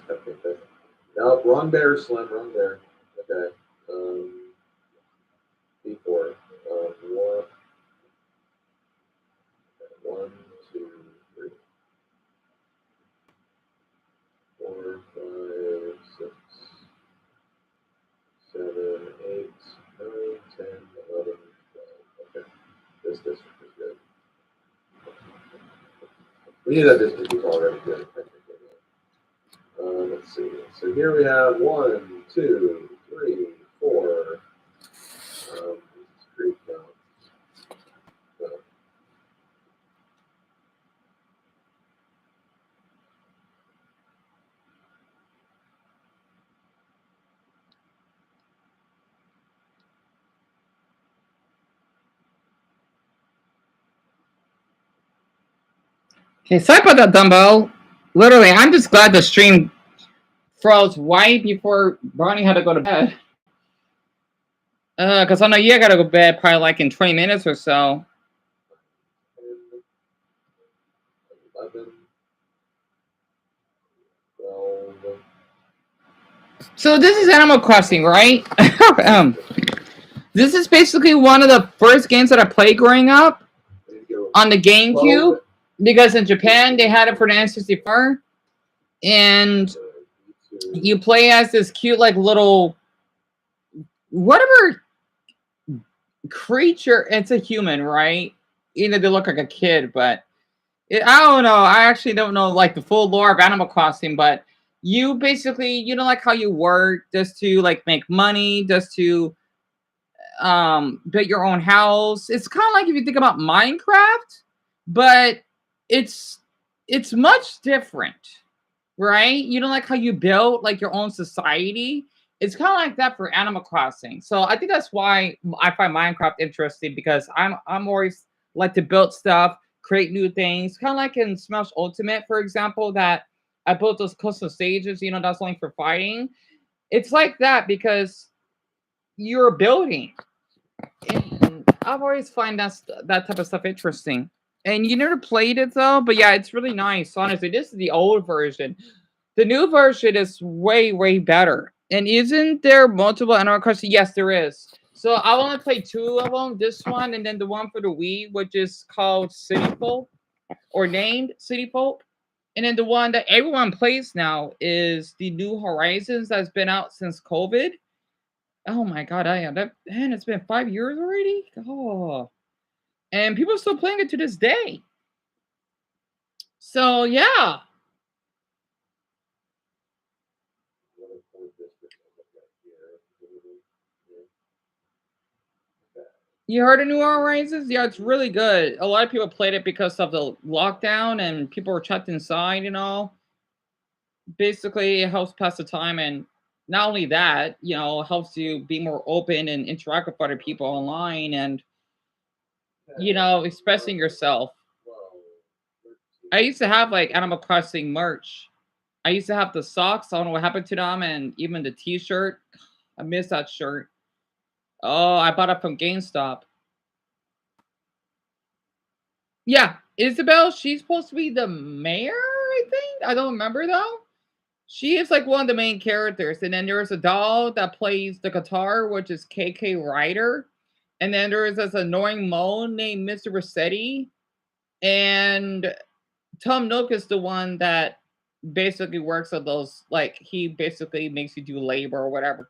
that's cupcake. Now, wrong bear, Slim, wrong bear. Okay. B4. One, one, two, three, four, five, six, 7, 8, 9, 10, 11, 12. Okay. This district is good. We knew that district was already good. Let's see. So here we have 1, 2, 3, 4. Street count. No. Okay, sorry about that, Dumbo. Literally, I'm just glad the stream froze right before Barney had to go to bed. Because I know you gotta go to bed probably like in 20 minutes or so. 11, 12. So this is Animal Crossing, right? This is basically one of the first games that I played growing up on the GameCube. Because in Japan, they had it for the N64. And you play as this cute, like, little... whatever creature... It's a human, right? You know, they look like a kid, but... I don't know. I actually don't know, like, the full lore of Animal Crossing, but... You basically... You know, like, how you work just to, like, make money, just to... build your own house. It's kind of like if you think about Minecraft, but it's much different, right? You know, like how you build like your own society. It's kind of like that for Animal Crossing. So I think that's why I find Minecraft interesting, because I'm always like to build stuff, create new things. Kind of like in Smash Ultimate, for example, that I built those custom stages. You know, that's only for fighting. It's like that because you're building. And I've always find that type of stuff interesting. And you never played it though, but yeah, it's really nice. Honestly, this is the old version. The new version is way better. And isn't there multiple Animal Crossing? Yes, there is. So I want to play 2 of them. This one and then the one for the Wii, which is called City Folk, or named City Folk. And then the one that everyone plays now is the New Horizons that's been out since COVID. Oh my god, man, it's been 5 years already? Oh. And people are still playing it to this day. So yeah. You heard of New Horizons? Yeah, it's really good. A lot of people played it because of the lockdown and people were trapped inside, you know. Basically, it helps pass the time, and not only that, you know, it helps you be more open and interact with other people online and, you know, expressing yourself. I used to have like Animal Crossing merch. I used to have the socks. I don't know what happened to them, and even the T-shirt. I miss that shirt. Oh, I bought it from GameStop. Yeah, Isabelle. She's supposed to be the mayor, I think. I don't remember though. She is like one of the main characters, and then there's a doll that plays the guitar, which is KK Ryder, and then there is this annoying mole named Mr. Rossetti, and Tom Nook is the one that basically works on those, like, he basically makes you do labor or whatever.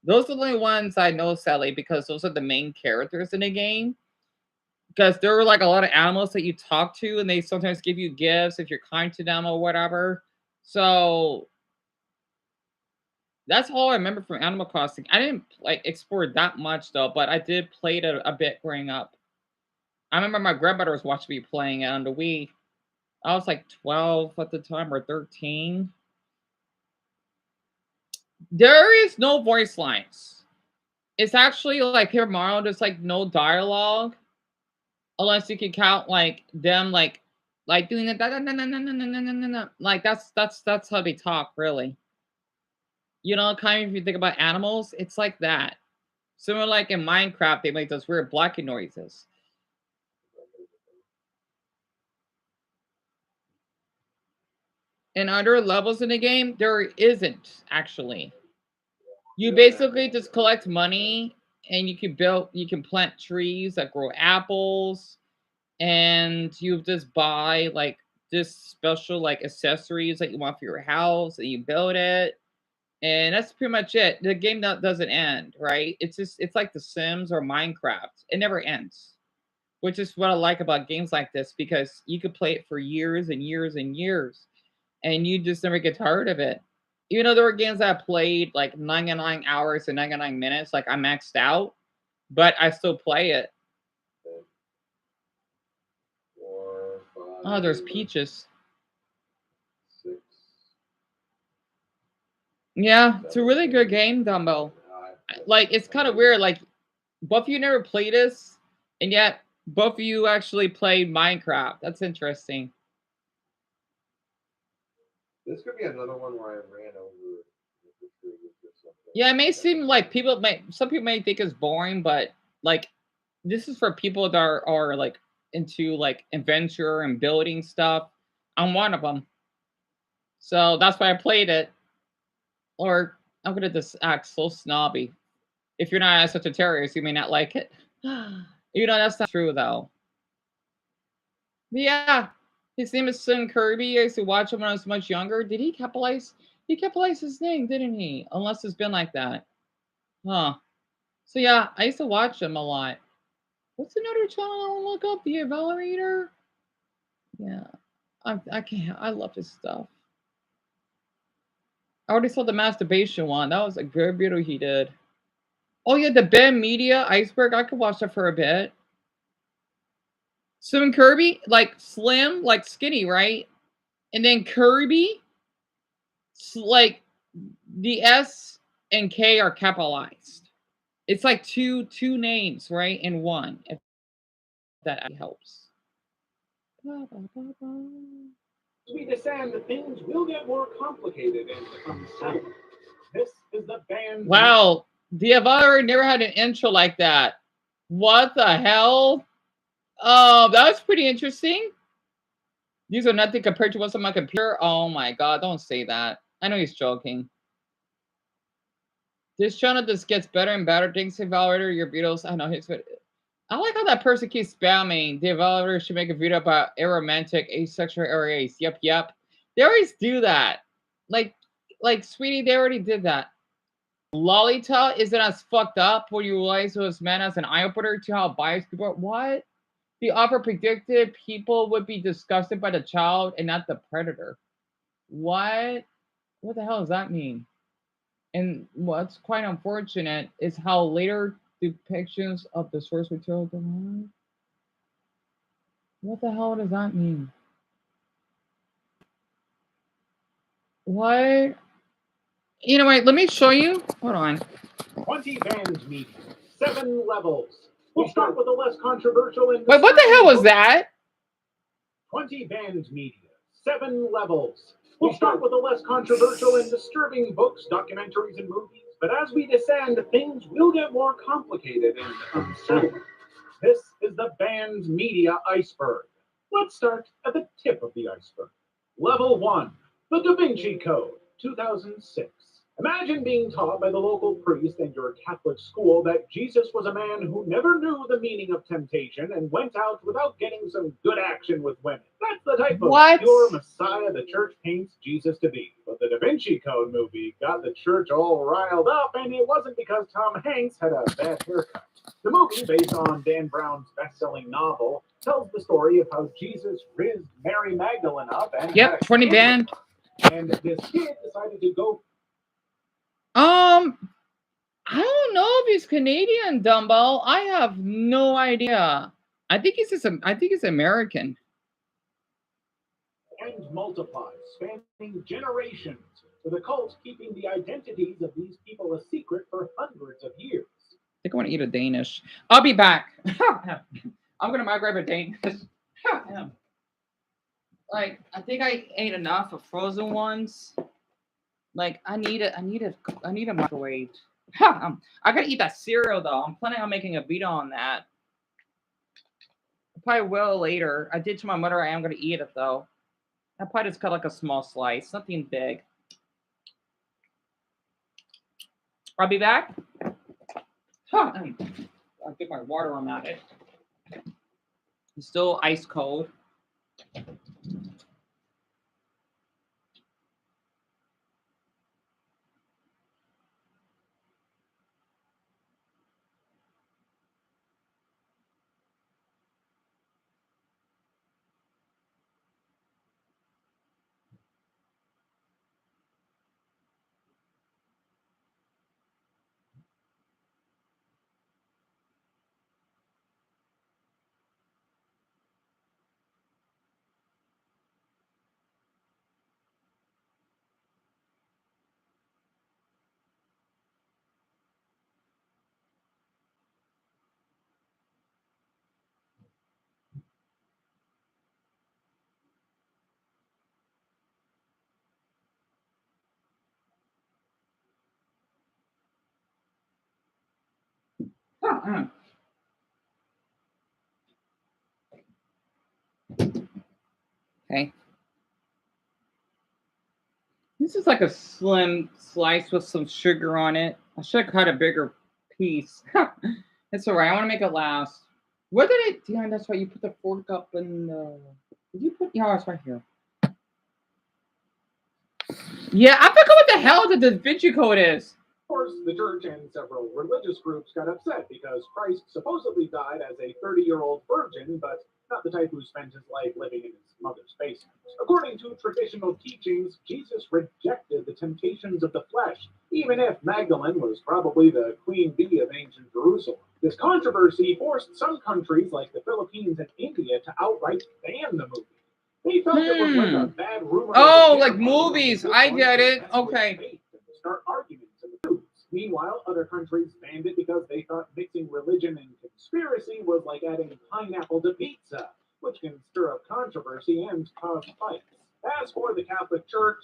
Those are the only ones I know, Sally, because those are the main characters in the game. Because there are like a lot of animals that you talk to, and they sometimes give you gifts if you're kind to them or whatever. So that's all I remember from Animal Crossing. I didn't like explore that much though, but I did play it a bit growing up. I remember my grandmother was watching me playing it on the Wii. I was like 12 at the time, or 13. There is no voice lines. It's actually like here, Mario. There's like no dialogue, unless you can count like them like doing it. Like that's how they talk, really. You know, kind of if you think about animals, it's like that. Similar like in Minecraft, they make those weird blocking noises. And other levels in the game, there isn't actually. You basically just collect money and you can plant trees that grow apples, and you just buy like this special like accessories that you want for your house and you build it. And that's pretty much it. The game doesn't end, right? It's like The Sims or Minecraft. It never ends, which is what I like about games like this because you could play it for years and years and years, and you just never get tired of it. Even though there were games that I played like 99 hours and 99 minutes, like I maxed out, but I still play it. Okay. 4, 5. Oh, there's Peaches. 6. Yeah, it's a really good game, Dumbo. Like, it's kind of weird. Like, both of you never played this, and yet both of you actually played Minecraft. That's interesting. This could be another one where I ran over the tree or something. Yeah, it may seem like some people may think it's boring, but like, this is for people that are like into like adventure and building stuff. I'm one of them, so that's why I played it. Or I'm gonna just act so snobby. If you're not a Sagittarius, you may not like it. You know, that's not true though. But yeah, his name is Sin Kirby. I used to watch him when I was much younger. Did he capitalize? He capitalized his name, didn't he? Unless it's been like that. Huh. So yeah, I used to watch him a lot. What's another channel I want to look up? The Evaluator? Yeah. I can't. I love his stuff. I already saw the masturbation one. That was a good video he did. Oh yeah, the Ben Media Iceberg. I could watch that for a bit. Slim Kirby, like slim, like skinny, right? And then Kirby, like the S and K are capitalized. It's like two names, right? In one, if that helps. We descend, things will get more complicated and unsettled. This is the band. Wow, the Evaluator never had an intro like that. What the hell? Oh, that was pretty interesting. These are nothing compared to what's on my computer. Oh my god, don't say that. I know he's joking. This channel just gets better and better. Thanks, Evaluator. Your videos. I know his. I like how that person keeps spamming. The Evaluator should make a video about aromantic, asexual areas. Yep. They always do that. Like, sweetie, they already did that. Lolita isn't as fucked up when you realize it was meant as an eye opener to how biased people are. What? The author predicted people would be disgusted by the child and not the predator. What? What the hell does that mean? And what's quite unfortunate is how later depictions of the source material. What the hell does that mean? What? You know what? Let me show you. Hold on. 20 bands media, 7 levels. We'll start with the less controversial. Wait, what the hell was that? 20 bands media, 7 levels. We'll start with the less controversial and disturbing books, documentaries, and movies. But as we descend, things will get more complicated and unsettling. This is the band's media iceberg. Let's start at the tip of the iceberg. Level 1, the Da Vinci Code, 2006. Imagine being taught by the local priest and your Catholic school that Jesus was a man who never knew the meaning of temptation and went out without getting some good action with women. That's the type of pure Messiah the church paints Jesus to be. But the Da Vinci Code movie got the church all riled up, and it wasn't because Tom Hanks had a bad haircut. The movie, based on Dan Brown's best-selling novel, tells the story of how Jesus rizzed Mary Magdalene up and 20 band. And this kid decided to go. I don't know if he's Canadian, Dumbo. I have no idea. I think he's American. And multiplies, spanning generations, with the cult keeping the identities of these people a secret for hundreds of years. I think I want to eat a Danish. I'll be back. I'm gonna grab a Danish. Like, I think I ate enough of frozen ones. Like, I need a microwave. I gotta eat that cereal though. I'm planning on making a video on that. I probably will later. I did to my mother. I am gonna eat it though. That pie just got like a small slice, nothing big. I'll be back. Huh. I'll get my water on that. It's still ice cold. Okay. This is like a slim slice with some sugar on it. I should have cut a bigger piece. It's all right. I want to make it last. Where did it? Yeah, that's why you put the fork up in the. Did you put? Yeah, it's right here. Yeah, I forgot what the hell the Da Vinci Code is. Of course, the church and several religious groups got upset because Christ supposedly died as a 30-year-old virgin, but not the type who spent his life living in his mother's basement. According to traditional teachings, Jesus rejected the temptations of the flesh, even if Magdalene was probably the queen bee of ancient Jerusalem. This controversy forced some countries like the Philippines and India to outright ban the movie. They felt it was like a bad rumor. Oh, like movies. I get it. Okay. Start arguments in the news. Meanwhile, other countries banned it because they thought mixing religion and conspiracy was like adding pineapple to pizza, which can stir up controversy and cause fights. As for the Catholic Church,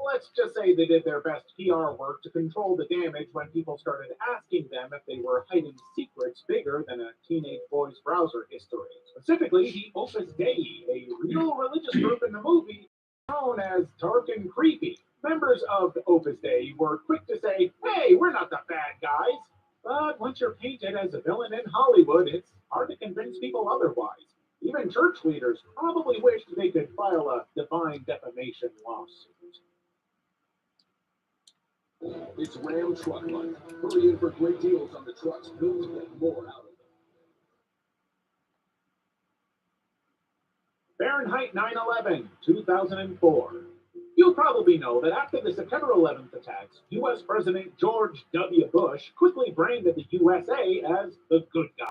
let's just say they did their best PR work to control the damage when people started asking them if they were hiding secrets bigger than a teenage boy's browser history. Specifically, the Opus Dei, a real religious group in the movie known as Dark and Creepy. Members of the Opus Dei were quick to say, hey, we're not the bad guys. But once you're painted as a villain in Hollywood, it's hard to convince people otherwise. Even church leaders probably wished they could file a divine defamation lawsuit. It's Ram Truck Month. Hurry in for great deals on the trucks built to get more out of them. Fahrenheit 9/11, 2004. You probably know that after the September 11th attacks, U.S. President George W. Bush quickly branded the USA as the good guys,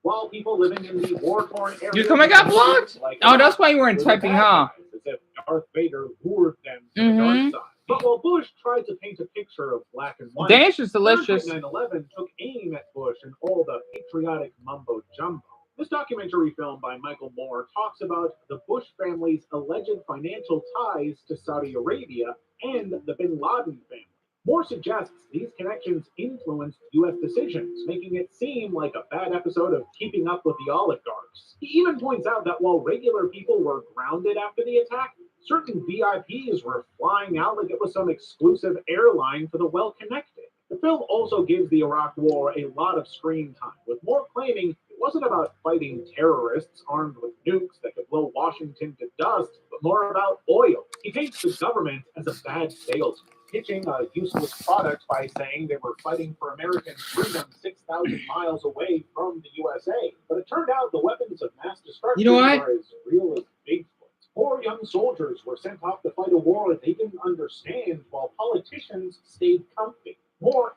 while people living in the war-torn areas... You come, I got blocked? Like oh, that's why you weren't typing, huh? As if Darth Vader lured them to the dark side. But while Bush tried to paint a picture of black and white, Danish is delicious. 9/11 took aim at Bush and all the patriotic mumbo-jumbo. This documentary film by Michael Moore talks about the Bush family's alleged financial ties to Saudi Arabia and the Bin Laden family. Moore suggests these connections influenced U.S. decisions, making it seem like a bad episode of Keeping Up with the Oligarchs. He even points out that while regular people were grounded after the attack, certain VIPs were flying out like it was some exclusive airline for the well-connected. The film also gives the Iraq War a lot of screen time, with Moore claiming it wasn't about fighting terrorists armed with nukes that could blow Washington to dust, but more about oil. He paints the government as a bad salesman, pitching a useless product by saying they were fighting for American freedom 6,000 miles away from the USA. But it turned out the weapons of mass destruction were as real as Bigfoot. Poor young soldiers were sent off to fight a war they didn't understand, while politicians stayed comfy. More.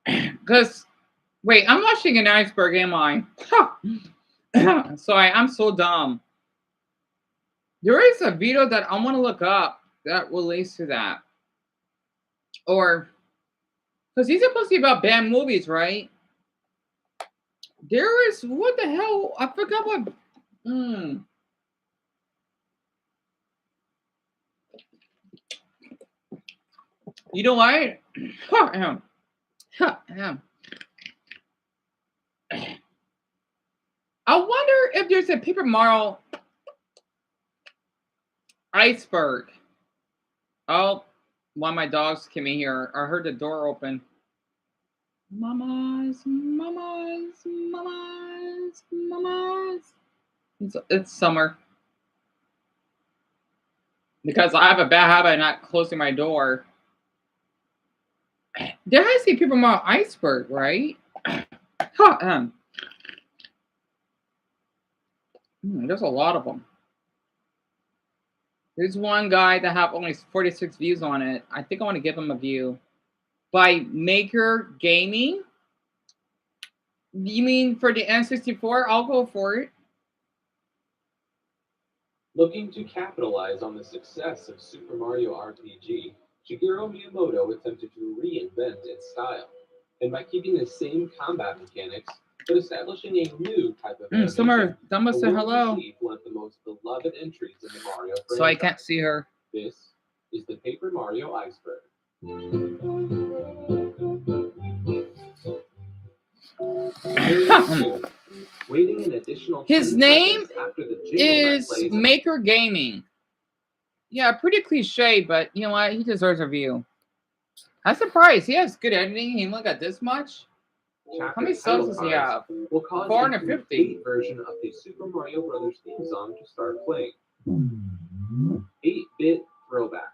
Because, wait, I'm watching an iceberg, am I? Sorry, I'm so dumb. There is a video that I want to look up that relates to that. Or, because these are supposed to be about bad movies, right? There is, what the hell? I forgot what. You know what? I wonder if there's a Paper Mario Iceberg. Oh, one of my dogs came in here. I heard the door open. Mamas, mamas, mamas, mamas. It's summer. Because I have a bad habit of not closing my door. There has to be people about Iceberg, right? There's a lot of them. There's one guy that have only 46 views on it. I think I want to give him a view. By Maker Gaming? You mean for the N64? I'll go for it. Looking to capitalize on the success of Super Mario RPG, Shigeru Miyamoto attempted to reinvent its style, and by keeping the same combat mechanics, but establishing a new type of animation, Summer, Dumba the said world hello. received one of the most beloved entries in the Mario franchise. So I can't see her. This is the Paper Mario Iceberg. Waiting an additional His 10 name seconds after the jingle that is plays Maker Gaming. Yeah, pretty cliche, but you know what? He deserves a view. I'm surprised. He has good editing. He only got this much. How many subs does he have? Will cause 450. a complete version of the Super Mario Brothers theme song to start playing. 8-bit throwback.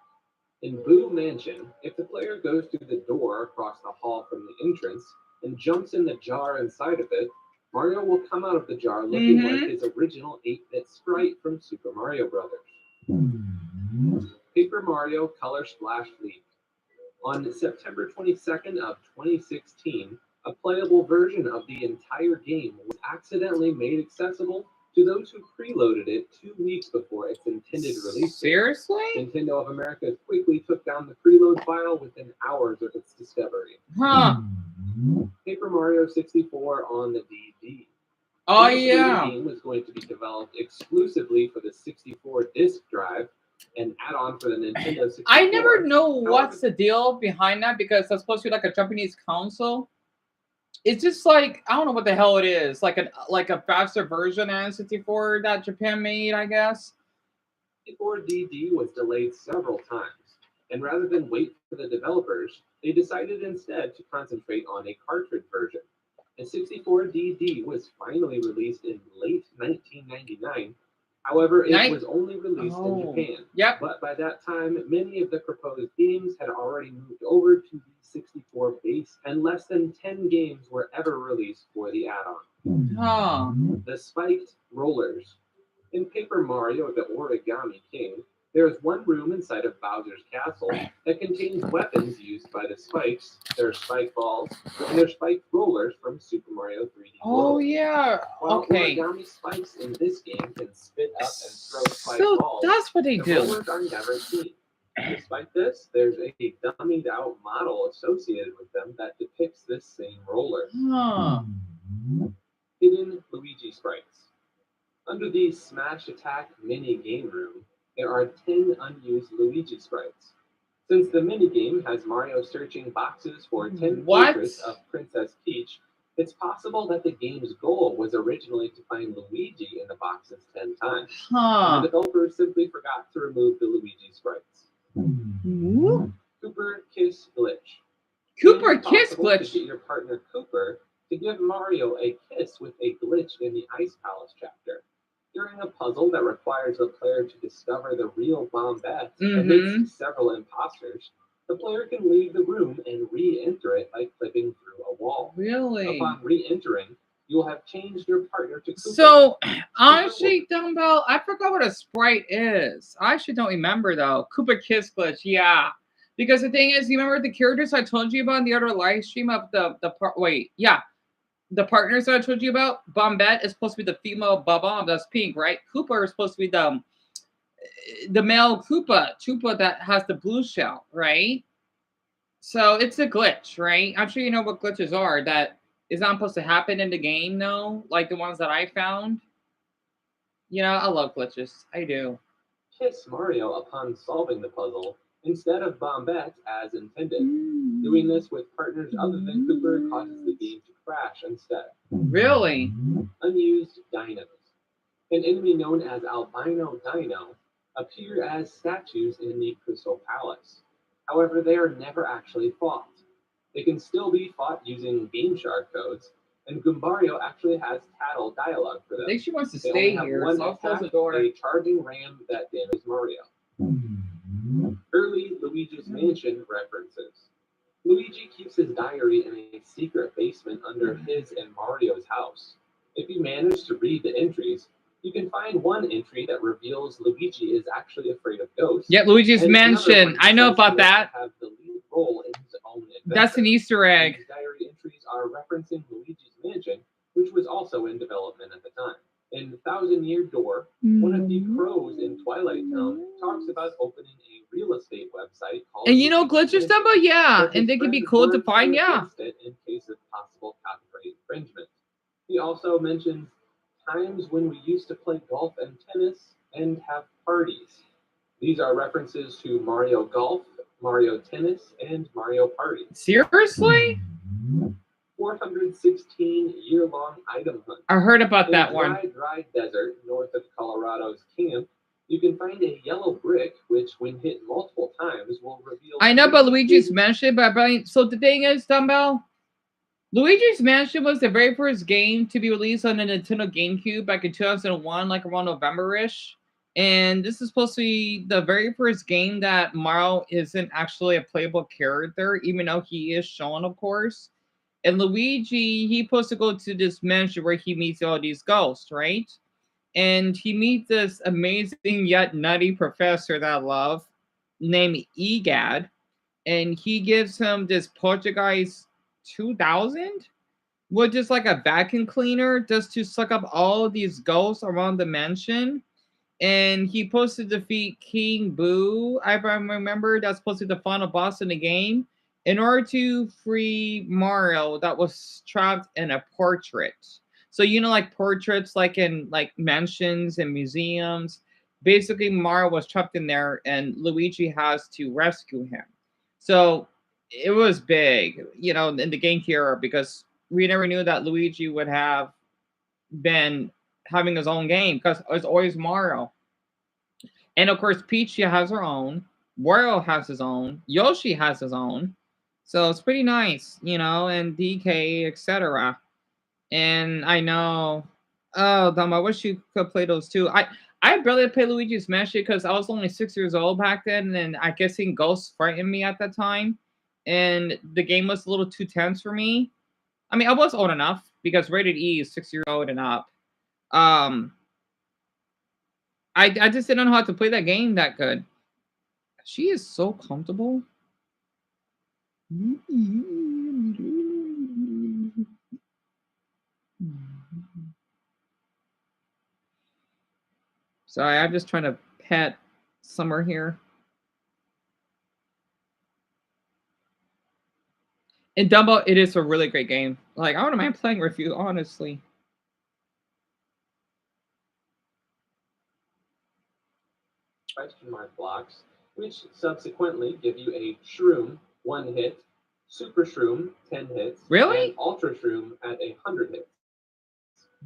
In Boo Mansion, if the player goes through the door across the hall from the entrance and jumps in the jar inside of it, Mario will come out of the jar looking like his original 8-bit sprite from Super Mario Brothers. Paper Mario Color Splash League. On September 22nd of 2016, a playable version of the entire game was accidentally made accessible to those who preloaded it 2 weeks before its intended release. Seriously? Nintendo of America quickly took down the preload file within hours of its discovery. Huh. Paper Mario 64 on the DD. Oh, This yeah. game was going to be developed exclusively for the 64 disk drive, an add-on for the Nintendo 64. I never know what's the deal behind that because that's supposed to be like a Japanese console. It's just like, I don't know what the hell it is. Like a faster version of N64 that Japan made, I guess. 64 DD was delayed several times, and rather than wait for the developers, they decided instead to concentrate on a cartridge version. And 64 DD was finally released in late 1999. However, it was only released in Japan. Yep. But by that time, many of the proposed games had already moved over to the 64 base, and less than 10 games were ever released for the add-on. Huh. The spiked rollers. In Paper Mario: The Origami King, there is one room inside of Bowser's castle that contains weapons used by the spikes, their spike balls, and their spiked rollers from Super Mario 3D Oh, World. yeah. While Okay. origami spikes in this game can spit up and throw spike So balls, that's what they the do. rollers are never seen. Despite this, there's a dummied out model associated with them that depicts this same roller. Huh. Hidden Luigi sprites. Under the Smash Attack mini game room, there are 10 unused Luigi sprites. Since the minigame has Mario searching boxes for 10 portraits of Princess Peach, it's possible that the game's goal was originally to find Luigi in the boxes 10 times. Huh. And the developers simply forgot to remove the Luigi sprites. Cooper Kiss Glitch. Cooper It is Kiss possible Glitch. To get your partner Cooper to give Mario a kiss with a glitch in the Ice Palace chapter. During a puzzle that requires the player to discover the real Bombette amidst several imposters, the player can leave the room and re-enter it by clicking through a wall. Really? Upon re-entering, you'll have changed your partner to Cooper. So, honestly, Dumbbell, I forgot what a sprite is. I actually don't remember, though. Cooper Kiss Glitch, yeah. Because the thing is, you remember the characters I told you about in the other live stream of the partners that I told you about? Bombette is supposed to be the female Bob-omb, that's pink, right? Koopa is supposed to be the male Chupa that has the blue shell, right? So it's a glitch, right? I'm sure you know what glitches are. That is not supposed to happen in the game, though, like the ones that I found. You know, I love glitches. I do. Kiss Mario upon solving the puzzle instead of Bombette as intended. Doing this with partners other than Cooper causes the game to crash instead. Really? Unused dinos. An enemy known as Albino Dino appear as statues in the Crystal Palace. However, they are never actually fought. They can still be fought using Game Shark codes, and Goombario actually has tattle dialogue for I them. think she wants to They stay only have here, one so I'll close the attack, door. a charging ram that damages Mario. Early Luigi's Mansion references. Luigi keeps his diary in a secret basement under his and Mario's house. If you manage to read the entries, you can find one entry that reveals Luigi is actually afraid of ghosts. Yeah, Luigi's and another Mansion. one I know says about he that. wants to have the lead role in his own adventure. That's an Easter egg. These diary entries are referencing Luigi's Mansion, which was also in development at the time. In Thousand Year Door, one of the crows in Twilight Town talks about opening a real estate website called And you know Luigi's glitches, Mansion, Dumbo? Yeah. but And his they could be friends cool to warned find, him yeah. against it in case of possible copyright infringement. He also mentions times when we used to play golf and tennis and have parties. These are references to Mario Golf, Mario Tennis, and Mario Party. Seriously? 416-year-long item hunt. I heard about In that a one. dry desert north of Colorado's camp, you can find a yellow brick which, when hit multiple times, will reveal... I know about three Luigi's hidden Mansion, but so the thing is, Dumbbell, Luigi's Mansion was the very first game to be released on the Nintendo GameCube back in 2001, like around November-ish. And this is supposed to be the very first game that Mario isn't actually a playable character, even though he is shown, of course. And Luigi, he's supposed to go to this mansion where he meets all these ghosts, right? And he meets this amazing yet nutty professor that I love, named Egad. And he gives him this Portuguese 2000, which is like a vacuum cleaner just to suck up all these ghosts around the mansion. And he supposed to defeat King Boo, I remember. That's supposed to be the final boss in the game, in order to free Mario that was trapped in a portrait. So you know, like portraits, like in like mansions and museums. Basically, Mario was trapped in there, and Luigi has to rescue him. So it was big, you know, in the GameCube era, because we never knew that Luigi would have been having his own game, because it's always Mario. And of course, Peach has her own. Wario has his own. Yoshi has his own. So it's pretty nice, you know, and DK, etc. And I know, oh, Dumb, I wish you could play those too. I barely played Luigi's Mansion because I was only 6 years old back then, and I guessing ghosts frightened me at that time. And the game was a little too tense for me. I mean, I was old enough because rated E is 6 years old and up. I just didn't know how to play that game that good. She is so comfortable. Sorry, I'm just trying to pet Summer here. And Dumbo, it is a really great game. Like, I wouldn't mind playing with you, honestly. question mark blocks, which subsequently give you a Shroom 1 hit, Super Shroom 10 hits, Really? and Ultra Shroom at 100 hits.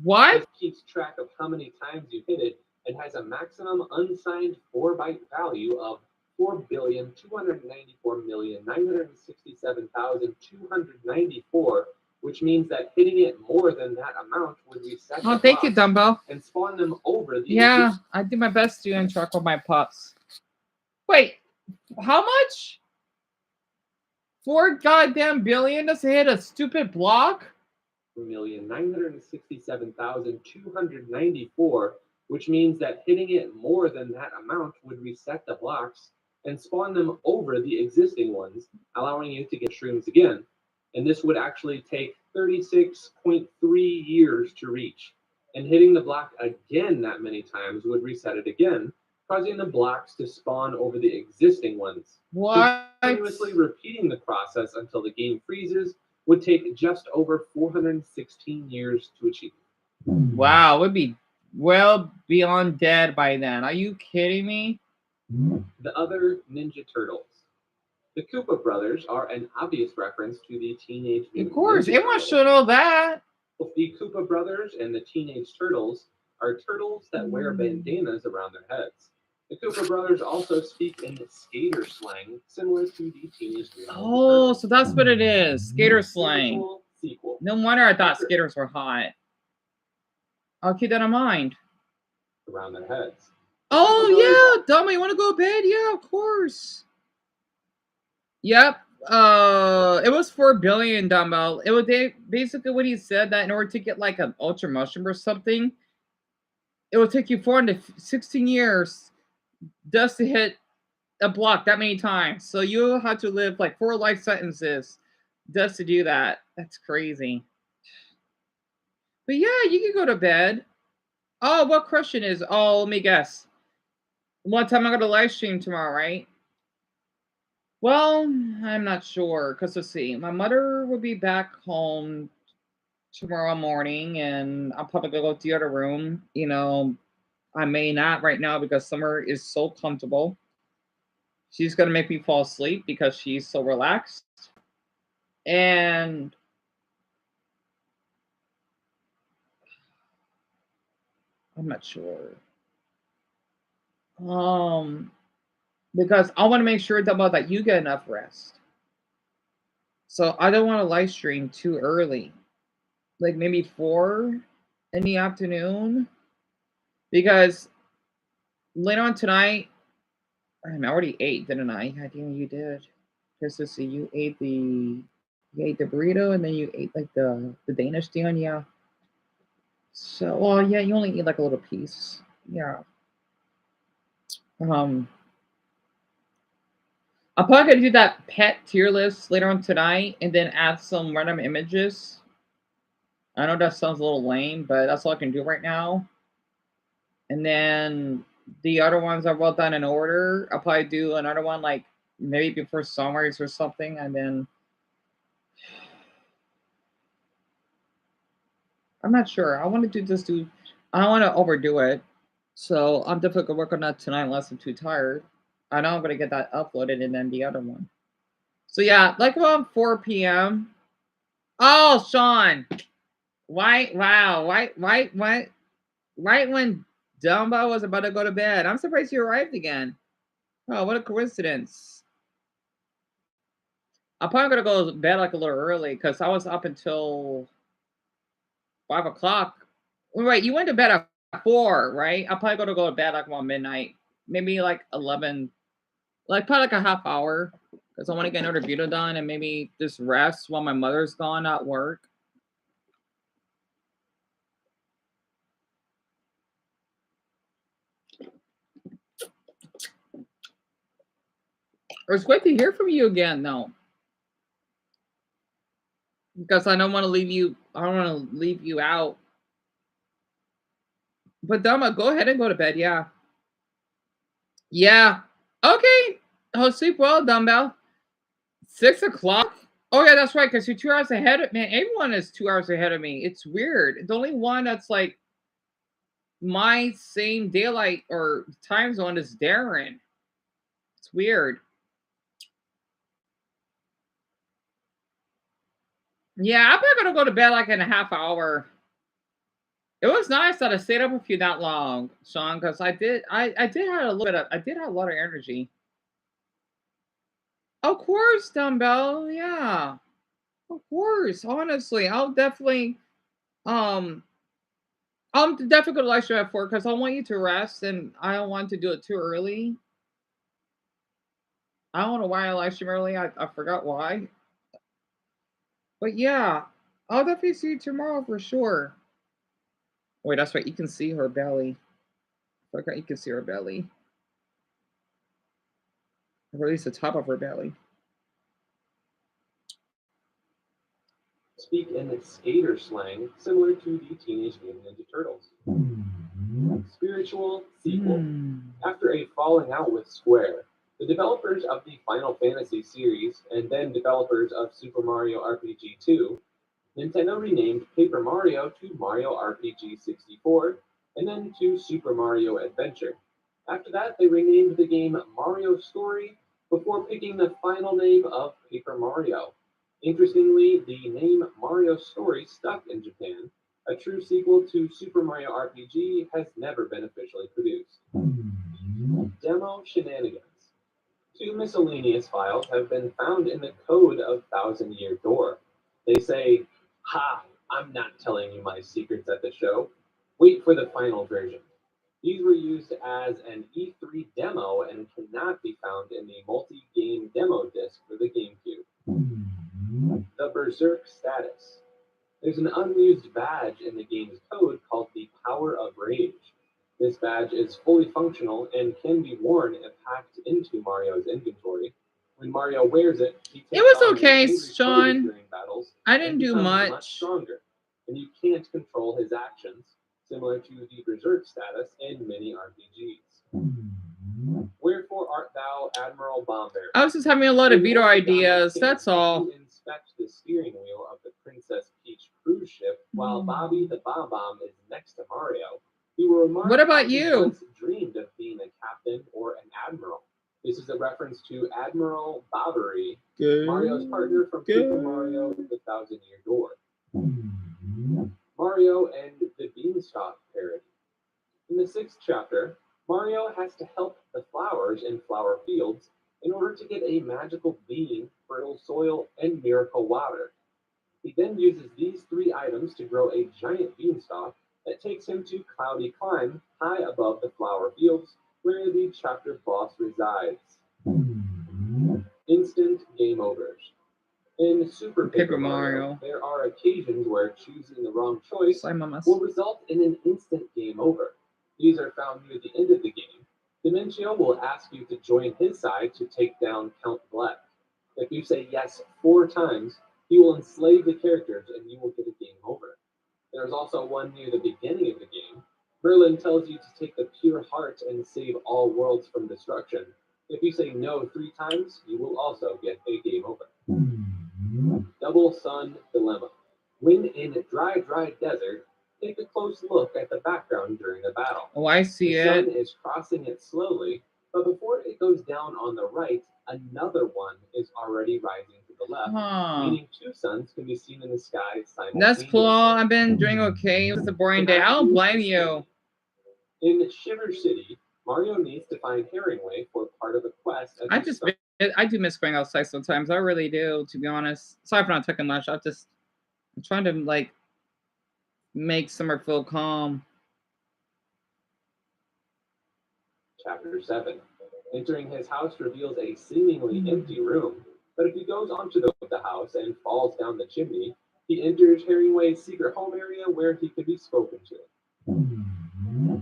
What? It keeps track of how many times you hit it and has a maximum unsigned 4-byte value of 4,294,967,294, which means that hitting it more than that amount would reset Oh, the thank you, blocks Dumbo. and spawn them over the Yeah, I do my best to interact with my pups. Wait, how much? 4 goddamn billion to hit a stupid block? 4,967,294, which means that hitting it more than that amount would reset the blocks and spawn them over the existing ones, allowing you to get shrooms again. And this would actually take 36.3 years to reach. And hitting the block again that many times would reset it again, causing the blocks to spawn over the existing ones. What? Continuously repeating the process until the game freezes would take just over 416 years to achieve. Wow, we'd be well beyond dead by then. Are you kidding me? The other Ninja Turtles. The Koopa brothers are an obvious reference to the Teenage Mutant Of course, Ninja everyone Turtles. should know that. Both the Koopa brothers and the Teenage Turtles are turtles that wear bandanas around their heads. The Cooper brothers also speak in skater slang, similar to the Teenage Mutant Ninja Oh, Turtles. so that's what it is. Skater slang. Spiritual sequel. No wonder I thought skaters were hot. I'll keep that in mind. Around their heads. Oh, yeah. Dummy, you want to go to bed? Yeah, of course. Yep. It was 4 billion, Dumbbell. It was basically what he said that in order to get like an ultra mushroom or something, it would take you 416 years just to hit a block that many times. So you had to live like 4 life sentences just to do that. That's crazy. But yeah, you can go to bed. Oh, what question is? Oh, let me guess. What time I'm gonna live stream tomorrow, right? Well, I'm not sure, because let's see. My mother will be back home tomorrow morning, and I'll probably go to the other room. You know, I may not right now because Summer is so comfortable. She's gonna make me fall asleep because she's so relaxed. And I'm not sure. Because I want to make sure that you get enough rest. So I don't want to live stream too early. Like maybe 4 in the afternoon. Because later on tonight, I already ate, didn't I? I think you did. Just to see, you ate the burrito and then you ate like the Danish thing, yeah. So well, yeah, you only eat like a little piece. Yeah. I'll probably gonna do that pet tier list later on tonight and then add some random images. I know that sounds a little lame, but that's all I can do right now. And then the other ones are well done in order. I'll probably do another one like maybe before summaries or something, and then I'm not sure. I want to I don't want to overdo it. So I'm definitely gonna work on that tonight unless I'm too tired. I know I'm gonna get that uploaded and then the other one. So yeah, like around 4 p.m. Oh, Sean. Right when Dumbo was about to go to bed. I'm surprised you arrived again. Oh, what a coincidence. I'm probably gonna go to bed like a little early because I was up until 5 o'clock. Wait, you went to bed at 4, right? I'm probably gonna go to bed like around midnight. Maybe like 11. Like probably like a half hour. Because I want to get another video done and maybe just rest while my mother's gone at work. It's great to hear from you again, though. Because I don't want to leave you. I don't want to leave you out. But Dama, go ahead and go to bed. Yeah. Yeah. Okay. Oh, sleep well, Dumbbell. 6 o'clock. Oh yeah, that's right. Because you're 2 hours ahead of me. Everyone is 2 hours ahead of me. It's weird. The only one that's like my same daylight or time zone is Darren. It's weird. Yeah, I'm probably gonna go to bed like in a half hour. It was nice that I stayed up with you that long, Sean, because I did have a little bit of I did have a lot of energy. Of course, Dumbbell, yeah. Of course. Honestly, I'll definitely I'm definitely gonna live stream at 4 because I want you to rest and I don't want to do it too early. I don't know why I live stream early. I forgot why. But yeah, I'll definitely see you tomorrow for sure. Wait, that's right. You can see her belly. I forgot you can see her belly. Or at least the top of her belly. Speak in skater slang, similar to the Teenage Mutant Ninja Turtles. Spiritual sequel. After a falling out with Square, the developers of the Final Fantasy series and then developers of Super Mario RPG 2, Nintendo renamed Paper Mario to Mario RPG 64 and then to Super Mario Adventure. After that, they renamed the game Mario Story before picking the final name of Paper Mario. Interestingly, the name Mario Story stuck in Japan. A true sequel to Super Mario RPG has never been officially produced. Demo shenanigans. 2 miscellaneous files have been found in the code of Thousand Year Door. They say, "Ha, I'm not telling you my secrets at the show. Wait for the final version." These were used as an E3 demo and cannot be found in the multi-game demo disc for the GameCube. The Berserk status. There's an unused badge in the game's code called the Power of Rage. This badge is fully functional and can be worn and packed into Mario's inventory. When Mario wears it, he takes It was on okay, an angry pose Sean. during battles I and didn't do becomes much. stronger, and you can't control his actions, similar to the Berserk status in many RPGs. Wherefore art thou, Admiral Bomber? I was just having a lot of veto ideas. That's all. You inspect the steering wheel of the Princess Peach cruise ship while Bobby the Bomb Bomb is next to Mario. He will remark What about how he you? once dreamed of being a captain or an admiral. This is a reference to Admiral Bobbery, Mario's partner from Super Mario The Thousand Year Door. Mario and the Beanstalk parody. In the 6th chapter, Mario has to help the flowers in Flower Fields in order to get a magical bean, fertile soil, and miracle water. He then uses these 3 items to grow a giant beanstalk that takes him to Cloudy Climb, high above the Flower Fields, where the chapter boss resides. Instant game overs. In Super Paper Mario, there are occasions where choosing the wrong choice Sorry, mamas. will result in an instant game over. These are found near the end of the game. Dimencio will ask you to join his side to take down Count Black. If you say yes 4 times, he will enslave the characters and you will get a game over. There's also one near the beginning of the game. Merlin tells you to take the pure heart and save all worlds from destruction. If you say no 3 times, you will also get a game over. Double Sun Dilemma. When in Dry Desert, take a close look at the background during a battle. Oh, I see The sun it. is crossing it slowly, but before it goes down on the right, another one is already rising to the left, Huh. meaning 2 suns can be seen in the sky simultaneously. That's cool. I've been doing okay. It was a boring day. I don't blame you. In Shiver City, Mario needs to find Herringway for part of a quest. I do miss going outside sometimes. I really do, to be honest. Sorry for not taking lunch. I'm trying to like make summer feel calm. Chapter 7. Entering his house reveals a seemingly empty room, but if he goes onto the house and falls down the chimney, he enters Herringway's secret home area where he can be spoken to.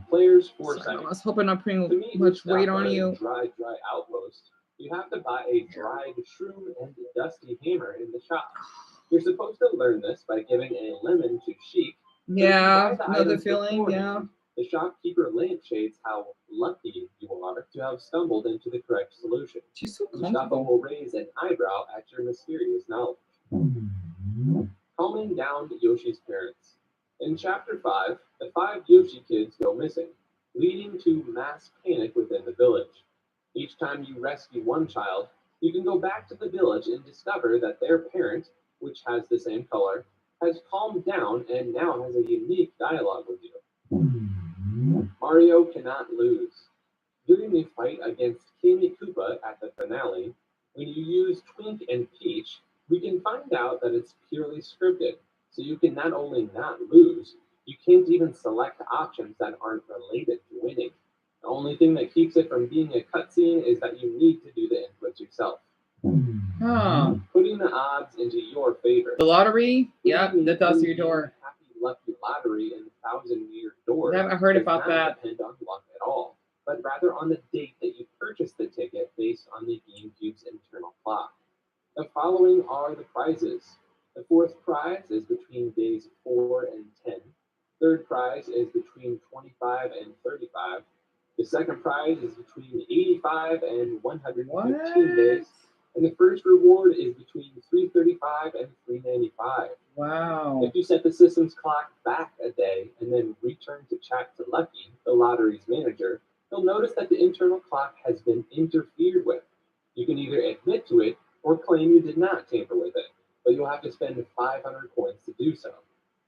Players' foresight. Sorry, I was hoping not To putting meet much weight Mustafa on in you. Dry Outpost, you have to buy a dried shroom and dusty hammer in the shop. You're supposed to learn this by giving a lemon to Sheik. Yeah, Buy the another items feeling. beforehand. Yeah. The shopkeeper lampshades how lucky you are to have stumbled into the correct solution. She's so Mustafa comfortable. will raise an eyebrow at your mysterious knowledge. Calming down Yoshi's parents. In Chapter 5, the 5 Yoshi kids go missing, leading to mass panic within the village. Each time you rescue one child, you can go back to the village and discover that their parent, which has the same color, has calmed down and now has a unique dialogue with you. Mario cannot lose. During the fight against King Koopa at the finale, when you use Twink and Peach, we can find out that it's purely scripted, so you can not only not lose, you can't even select options that aren't related to winning. The only thing that keeps it from being a cutscene is that you need to do the inputs yourself. Huh. Putting the odds into your favor. The lottery? Yep, Putting the the Thousand Year Door. Happy Lucky Lottery in Thousand Year Door. I haven't heard does about not that. depend on luck at all, but rather on the date that you purchased the ticket based on the GameCube's internal clock. The following are the prizes. The 4th prize is between days 4 and 10. 3rd prize is between 25 and 35. The 2nd prize is between 85 and 115 days. And the first reward is between 335 and 395. Wow. If you set the system's clock back a day and then return to chat to Lucky, the lottery's manager, you'll notice that the internal clock has been interfered with. You can either admit to it or claim you did not tamper with it, but you'll have to spend 500 coins to do so.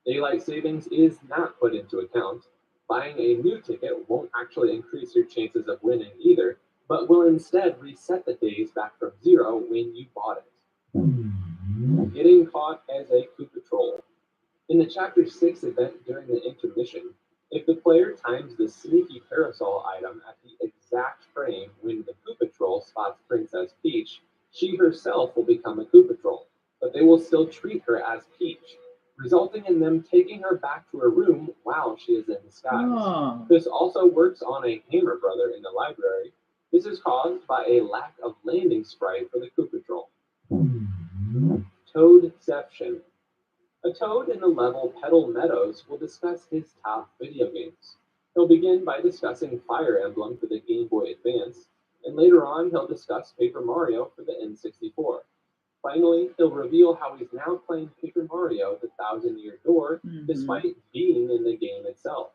Daylight savings is not put into account. Buying a new ticket won't actually increase your chances of winning either, but will instead reset the days back from 0 when you bought it. Getting caught as a Koopa Troll. In the Chapter 6 event during the intermission, if the player times the sneaky parasol item at the exact frame when the Koopa Troll spots Princess Peach, she herself will become a Koopa Troll, but they will still treat her as Peach, resulting in them taking her back to her room while she is in disguise. Oh. This also works on a Hammer Brother in the library. This is caused by a lack of landing sprite for the Koopa Troll. Toadception. A toad in the level Petal Meadows will discuss his top video games. He'll begin by discussing Fire Emblem for the Game Boy Advance, and later on he'll discuss Paper Mario for the N64. Finally, he'll reveal how he's now playing Paper Mario: The Thousand-Year Door despite being in the game itself,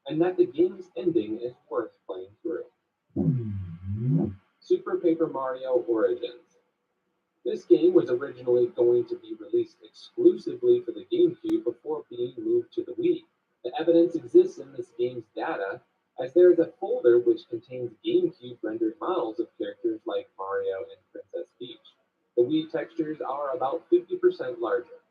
and that the game's ending is worth playing through. Super Paper Mario Origins. This game was originally going to be released exclusively for the GameCube before being moved to the Wii. The evidence exists in this game's data, as there is a folder which contains GameCube rendered models of characters like Mario and Princess Peach. The Wii textures are about 50% larger.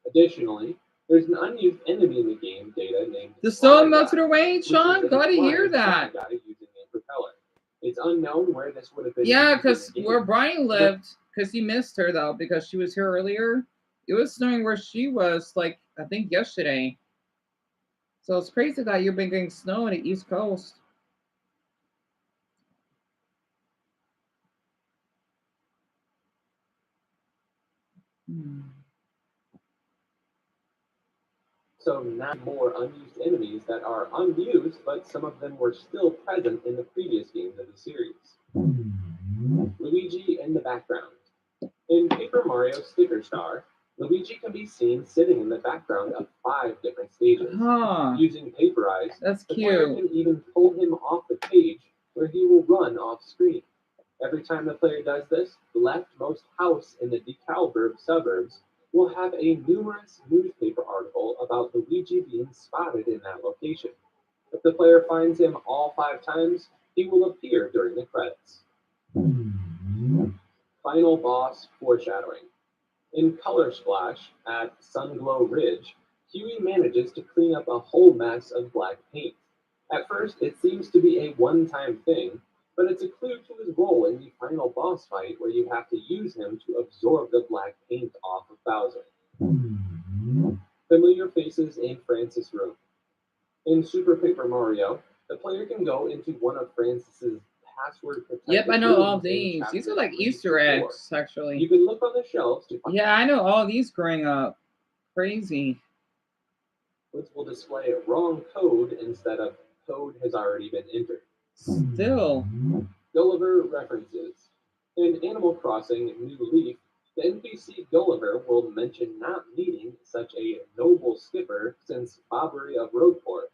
Additionally, there's an unused enemy in the game data named The storm Fly melted Guy, away, which is Sean. a Glad to hear flying that. guy using a propeller. It's unknown where this would have been. Yeah, used in because the game. where Brian lived, because he missed her though, because she was here earlier. It was snowing where she was, like I think yesterday. So it's crazy that you've been getting snow on the East Coast. So now more unused enemies that are unused, but some of them were still present in the previous games of the series. Luigi in the background. In Paper Mario Sticker Star, Luigi can be seen sitting in the background of 5 different stages. Huh. Using Paper Eyes, That's the player cute. can even pull him off the page where he will run off screen. Every time the player does this, the leftmost house in the DeKalb suburbs will have a numerous newspaper article about Luigi being spotted in that location. If the player finds him all 5 times, he will appear during the credits. Final boss foreshadowing. In Color Splash at Sunglow Ridge, Huey manages to clean up a whole mess of black paint. At first, it seems to be a one-time thing, but it's a clue to his role in the final boss fight where you have to use him to absorb the black paint off of Bowser. Familiar faces in Francis' room. In Super Paper Mario, the player can go into one of Francis's password protected Yep, I know all rooms in these. These are chapters like 3 Easter to 4. eggs, You actually. can look on the shelves to find Yeah, I know all these growing up. Crazy. which will display wrong code instead of code has already been entered. Still. Gulliver references. In Animal Crossing New Leaf, the NPC Gulliver will mention not needing such a noble skipper since Bobbery of Roadport,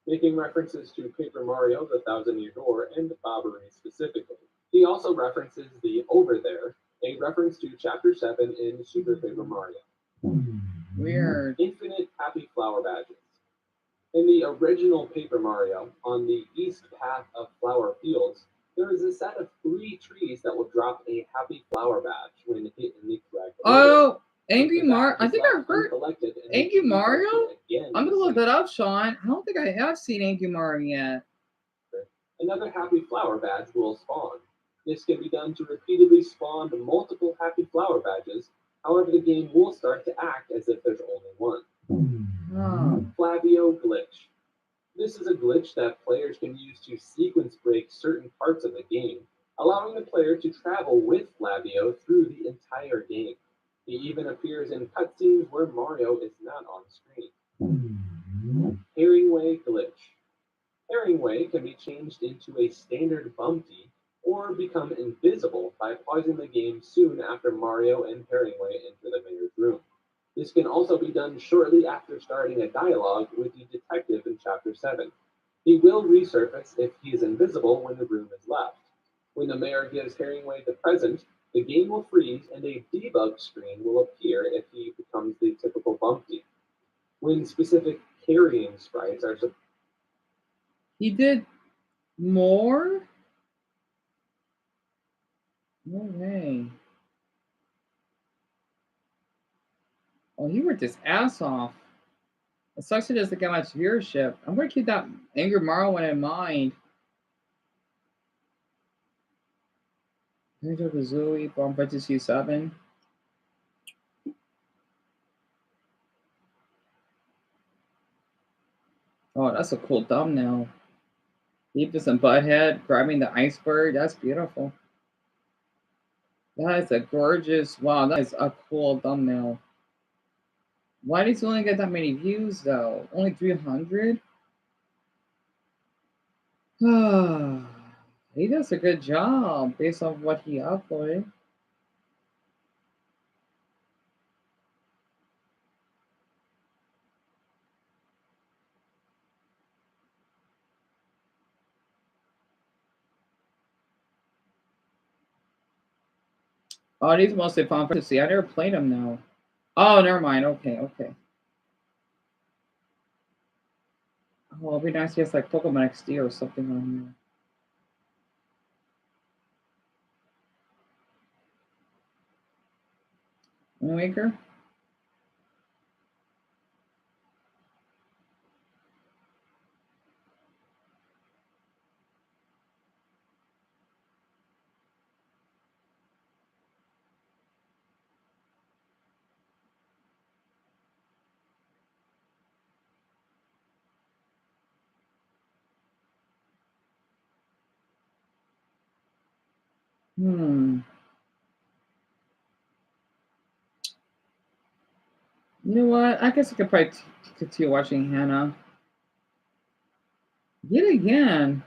making references to Paper Mario: The Thousand-Year Door and Bobbery specifically. He also references the Over There, a reference to Chapter 7 in Super Paper Mario. Weird. Infinite Happy Flower Badges. In the original Paper Mario, on the east path of Flower Fields, there is a set of 3 trees that will drop a Happy Flower Badge when hit in the correct order. Oh, If Angry the Mario. badge I is think I left heard uncollected and Angry needs to be Mario? collected again I'm in gonna the look same that up, Sean. I don't think I have seen Angry Mario yet. another Happy Flower Badge will spawn. This can be done to repeatedly spawn multiple Happy Flower Badges, however the game will start to act as if there's only one. Oh. Flavio Glitch. This is a glitch that players can use to sequence break certain parts of the game, allowing the player to travel with Flavio through the entire game. He even appears in cutscenes where Mario is not on screen. Herringway Glitch. Herringway can be changed into a standard Bumpty or become invisible by pausing the game soon after Mario and Herringway enter the mayor's room. This can also be done shortly after starting a dialogue with the detective in Chapter 7. He will resurface if he is invisible when the room is left. When the mayor gives Herringway the present, the game will freeze and a debug screen will appear if he becomes the typical Bumpty. When specific carrying sprites are He did more? No way. Oh, he worked his ass off. It sucks he doesn't get much viewership. I'm gonna keep that Angry Mario one in mind. Banjo Kazooie, Bomb Fantasy 7. Oh, that's a cool thumbnail. Beavis and Butthead grabbing the iceberg. That's beautiful. That is a gorgeous. Wow, that is a cool thumbnail. Why does he only get that many views though? Only 300? He does a good job based on what he uploaded. Oh, these are mostly Final Fantasy. I never played them now. Oh, never mind. Okay, okay. Oh, it'd be nice if he has like Pokemon XD or something on here. Waker? Hmm. You know what? I guess I could probably continue watching Hannah. Yet again.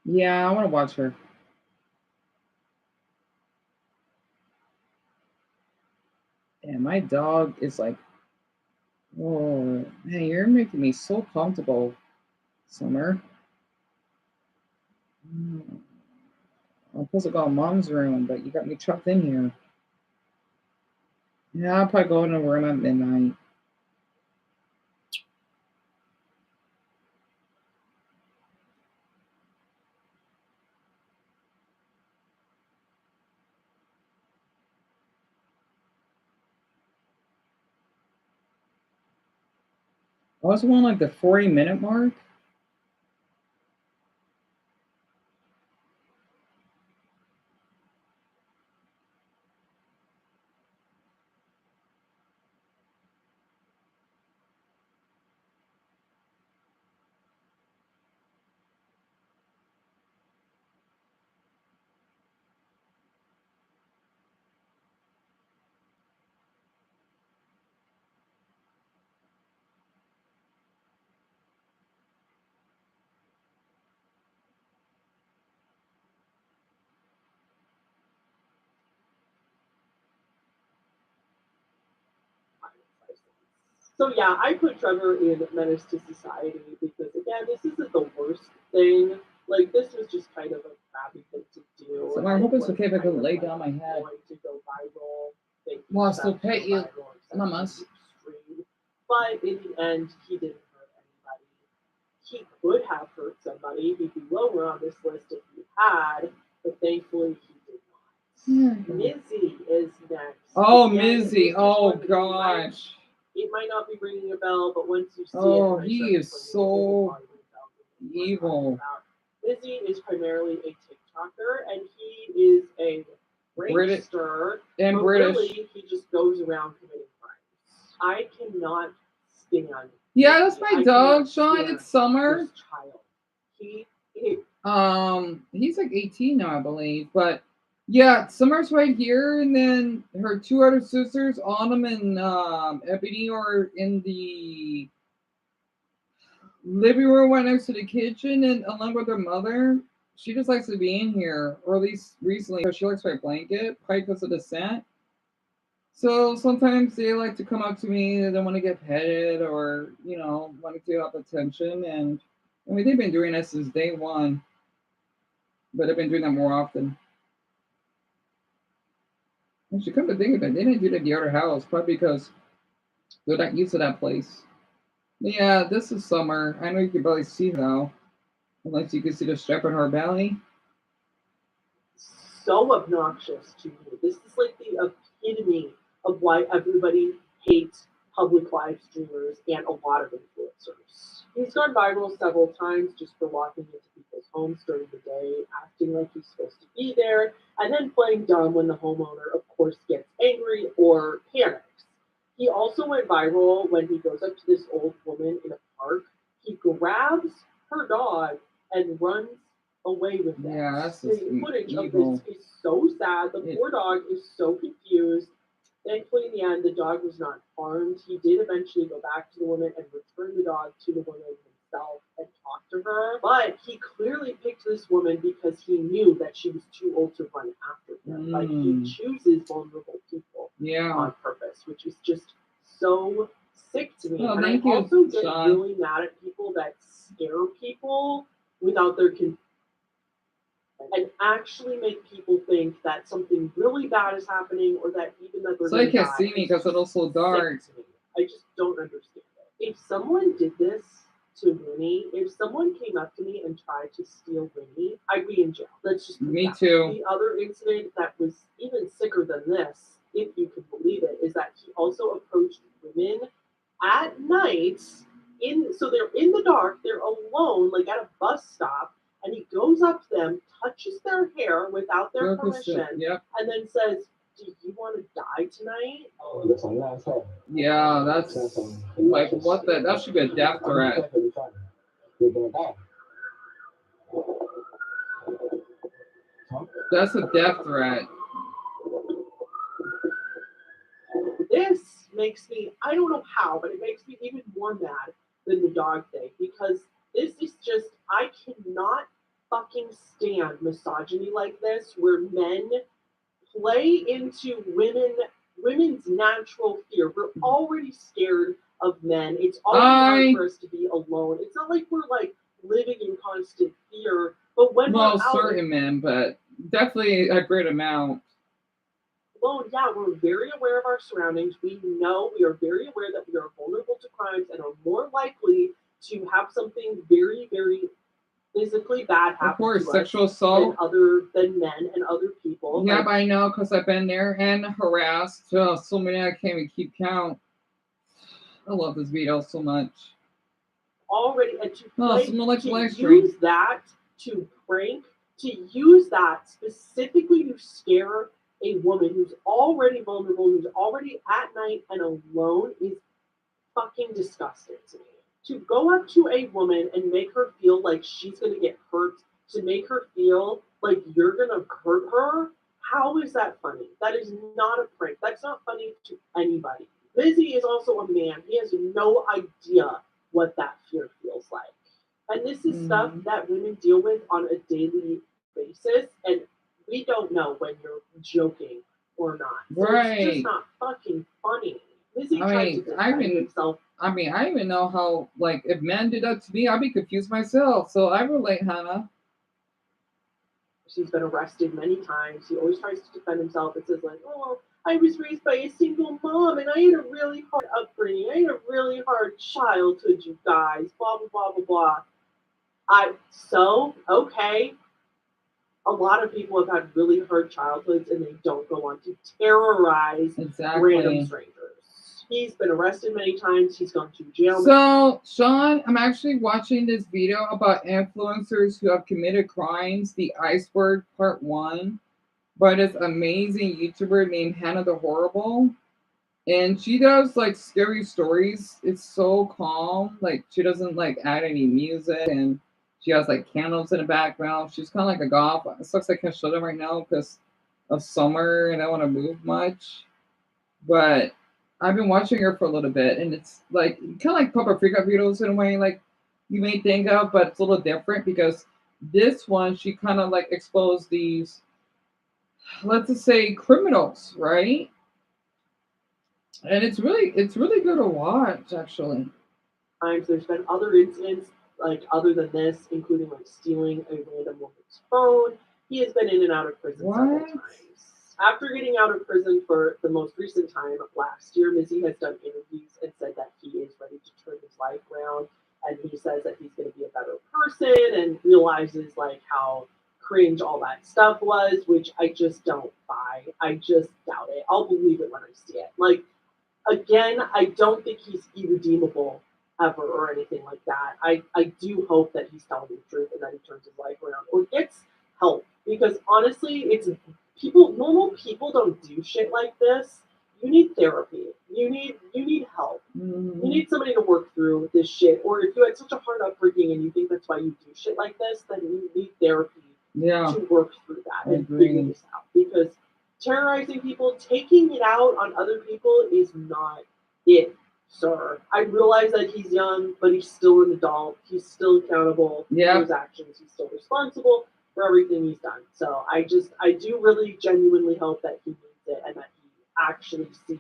Yeah, I want to watch her. And my dog is like, oh, man, you're making me so comfortable, Summer. I'm supposed to go in Mom's room, but you got me trapped in here. Yeah, I'll probably go in the room at midnight. I also want like the 40-minute mark. So yeah, I put Trevor in Menace to Society because again, this isn't the worst thing. Like this was just kind of a crappy thing to do. So I hope it's okay if I can lay down my head. Going to go viral. Well, I'll still pet you, mamas. But in the end, he didn't hurt anybody. He could have hurt somebody. He'd be lower on this list if he had, but thankfully he did not. Mizzy is next. Oh, Again, Mizzy. Oh, gosh. It might not be ringing a bell, but once you see oh, it, he is so evil. Mizzy is primarily a TikToker, and he is a prankster. And but British. Really, he just goes around committing crimes. I cannot stand. Yeah, that's my dog, Sean. It's Summer. Child. He's like 18 now, I believe, but. Yeah, Summer's right here, and then her two other sisters, Autumn and Ebony, are in the living room right next to the kitchen, and along with her mother. She just likes to be in here, or at least recently, she likes my blanket, probably because of the scent. So sometimes they like to come up to me, they want to get petted, or want to give up attention, and I mean they've been doing that since day one, but I've been doing that more often. Actually, come to think of it, they didn't do that at the other house, probably because they're not used to that place. Yeah, this is Summer. I know you can barely see though, unless you can see the strap on her belly. So obnoxious to me. This is like the epitome of why everybody hates public live streamers and a lot of influencers. He's gone viral several times just for walking into people's homes during the day, acting like he's supposed to be there, and then playing dumb when the homeowner, of course, gets angry or panics. He also went viral when he goes up to this old woman in a park. He grabs her dog and runs away with it. Yeah, that's just The footage of evil. this is so sad. The It- poor dog is so confused. Thankfully, in the end, the dog was not harmed. He did eventually go back to the woman and return the dog to the woman himself and talk to her. But he clearly picked this woman because he knew that she was too old to run after him. Like, he Mm. chooses vulnerable people Yeah. on purpose, which is just so sick to me. Oh, and I thank you, also get Sean. really mad at people that scare people without their consent and actually make people think that something really bad is happening or that even that they're So they gonna can't die. see me because it looks so Sick dark. to me. I just don't understand it. If someone did this to Winnie, if someone came up to me and tried to steal Winnie, I'd be in jail. Let's just put Me that. too. The other incident that was even sicker than this, if you can believe it, is that he also approached women at night so they're in the dark, they're alone, like at a bus stop, and he goes up to them, touches their hair without their permission, Yep. and then says, "Do you want to die tonight?" Yeah, that's like what the that should be a death threat. That's a death threat. This makes me, I don't know how, but it makes me even more mad than the dog thing because this is just, I cannot fucking stand misogyny like this where men play into women's natural fear. We're already scared of men. It's already hard for us to be alone. It's not like we're like living in constant fear, but when Well, we're out certain men, but definitely a great amount. alone, yeah, we're very aware of our surroundings. We know we are very aware that we are vulnerable to crimes and are more likely to have something very, very physically bad happen Of course, to sexual us assault. than men and other people. Yeah, Like, but I know because I've been there and harassed. So many I can't even keep count. I love this video so much. already and to Oh, play, someone like to live stream. use that to prank, to use that specifically to scare a woman who's already vulnerable, who's already at night and alone is fucking disgusting to me. To go up to a woman and make her feel like she's gonna get hurt, to make her feel like you're gonna hurt her, how is that funny? That is not a prank. That's not funny to anybody. Lizzie is also a man. He has no idea what that fear feels like. And this is stuff that women deal with on a daily basis, and we don't know when you're joking or not. So Right. It's just not fucking funny. Lizzie I tried mean, to I defend mean- himself. I mean, I even know how, like, if men did that to me, I'd be confused myself. So I relate, Hannah. She's been arrested many times. He always tries to defend himself and says, like, oh, I was raised by a single mom and I had a really hard upbringing. I had a really hard childhood, you guys. Blah, blah, blah, blah, blah. Okay. A lot of people have had really hard childhoods and they don't go on to terrorize random Exactly. strangers. He's been arrested many times. He's gone to jail. So, Sean, I'm actually watching this video about influencers who have committed crimes, The Iceberg Part 1, by this amazing YouTuber named Hannah the Horrible. And she does, like, scary stories. It's so calm. Like, she doesn't, like, add any music. And she has, like, candles in the background. She's kind of like a goth. It sucks I can't show them right now because of summer and I don't want to move much. But I've been watching her for a little bit, and it's like kind of like Papa Freak Out videos in a way, like you may think of, but it's a little different because this one she kind of like exposed these, let's just say, criminals, right? And it's really good to watch, actually. Times there's been other incidents like other than this, including like stealing a random woman's phone. He has been in and out of prison several What? times. After getting out of prison for the most recent time last year, Mizzy has done interviews and said that he is ready to turn his life around. And he says that he's going to be a better person and realizes like how cringe all that stuff was, which I just don't buy. I just doubt it. I'll believe it when I see it. Like, again, I don't think he's irredeemable ever or anything like that. I do hope that he's telling the truth and that he turns his life around or gets help, because honestly, it's normal people don't do shit like this. You need therapy. You need help. You need somebody to work through this shit. Or if you had such a hard upbringing and you think that's why you do shit like this, then you need therapy to work through that and figure this out. Because terrorizing people, taking it out on other people is not it, sir. I realize that he's young, but he's still an adult. He's still accountable for his actions. He's still responsible for everything he's done. So I do really genuinely hope that he means it and that he actually sees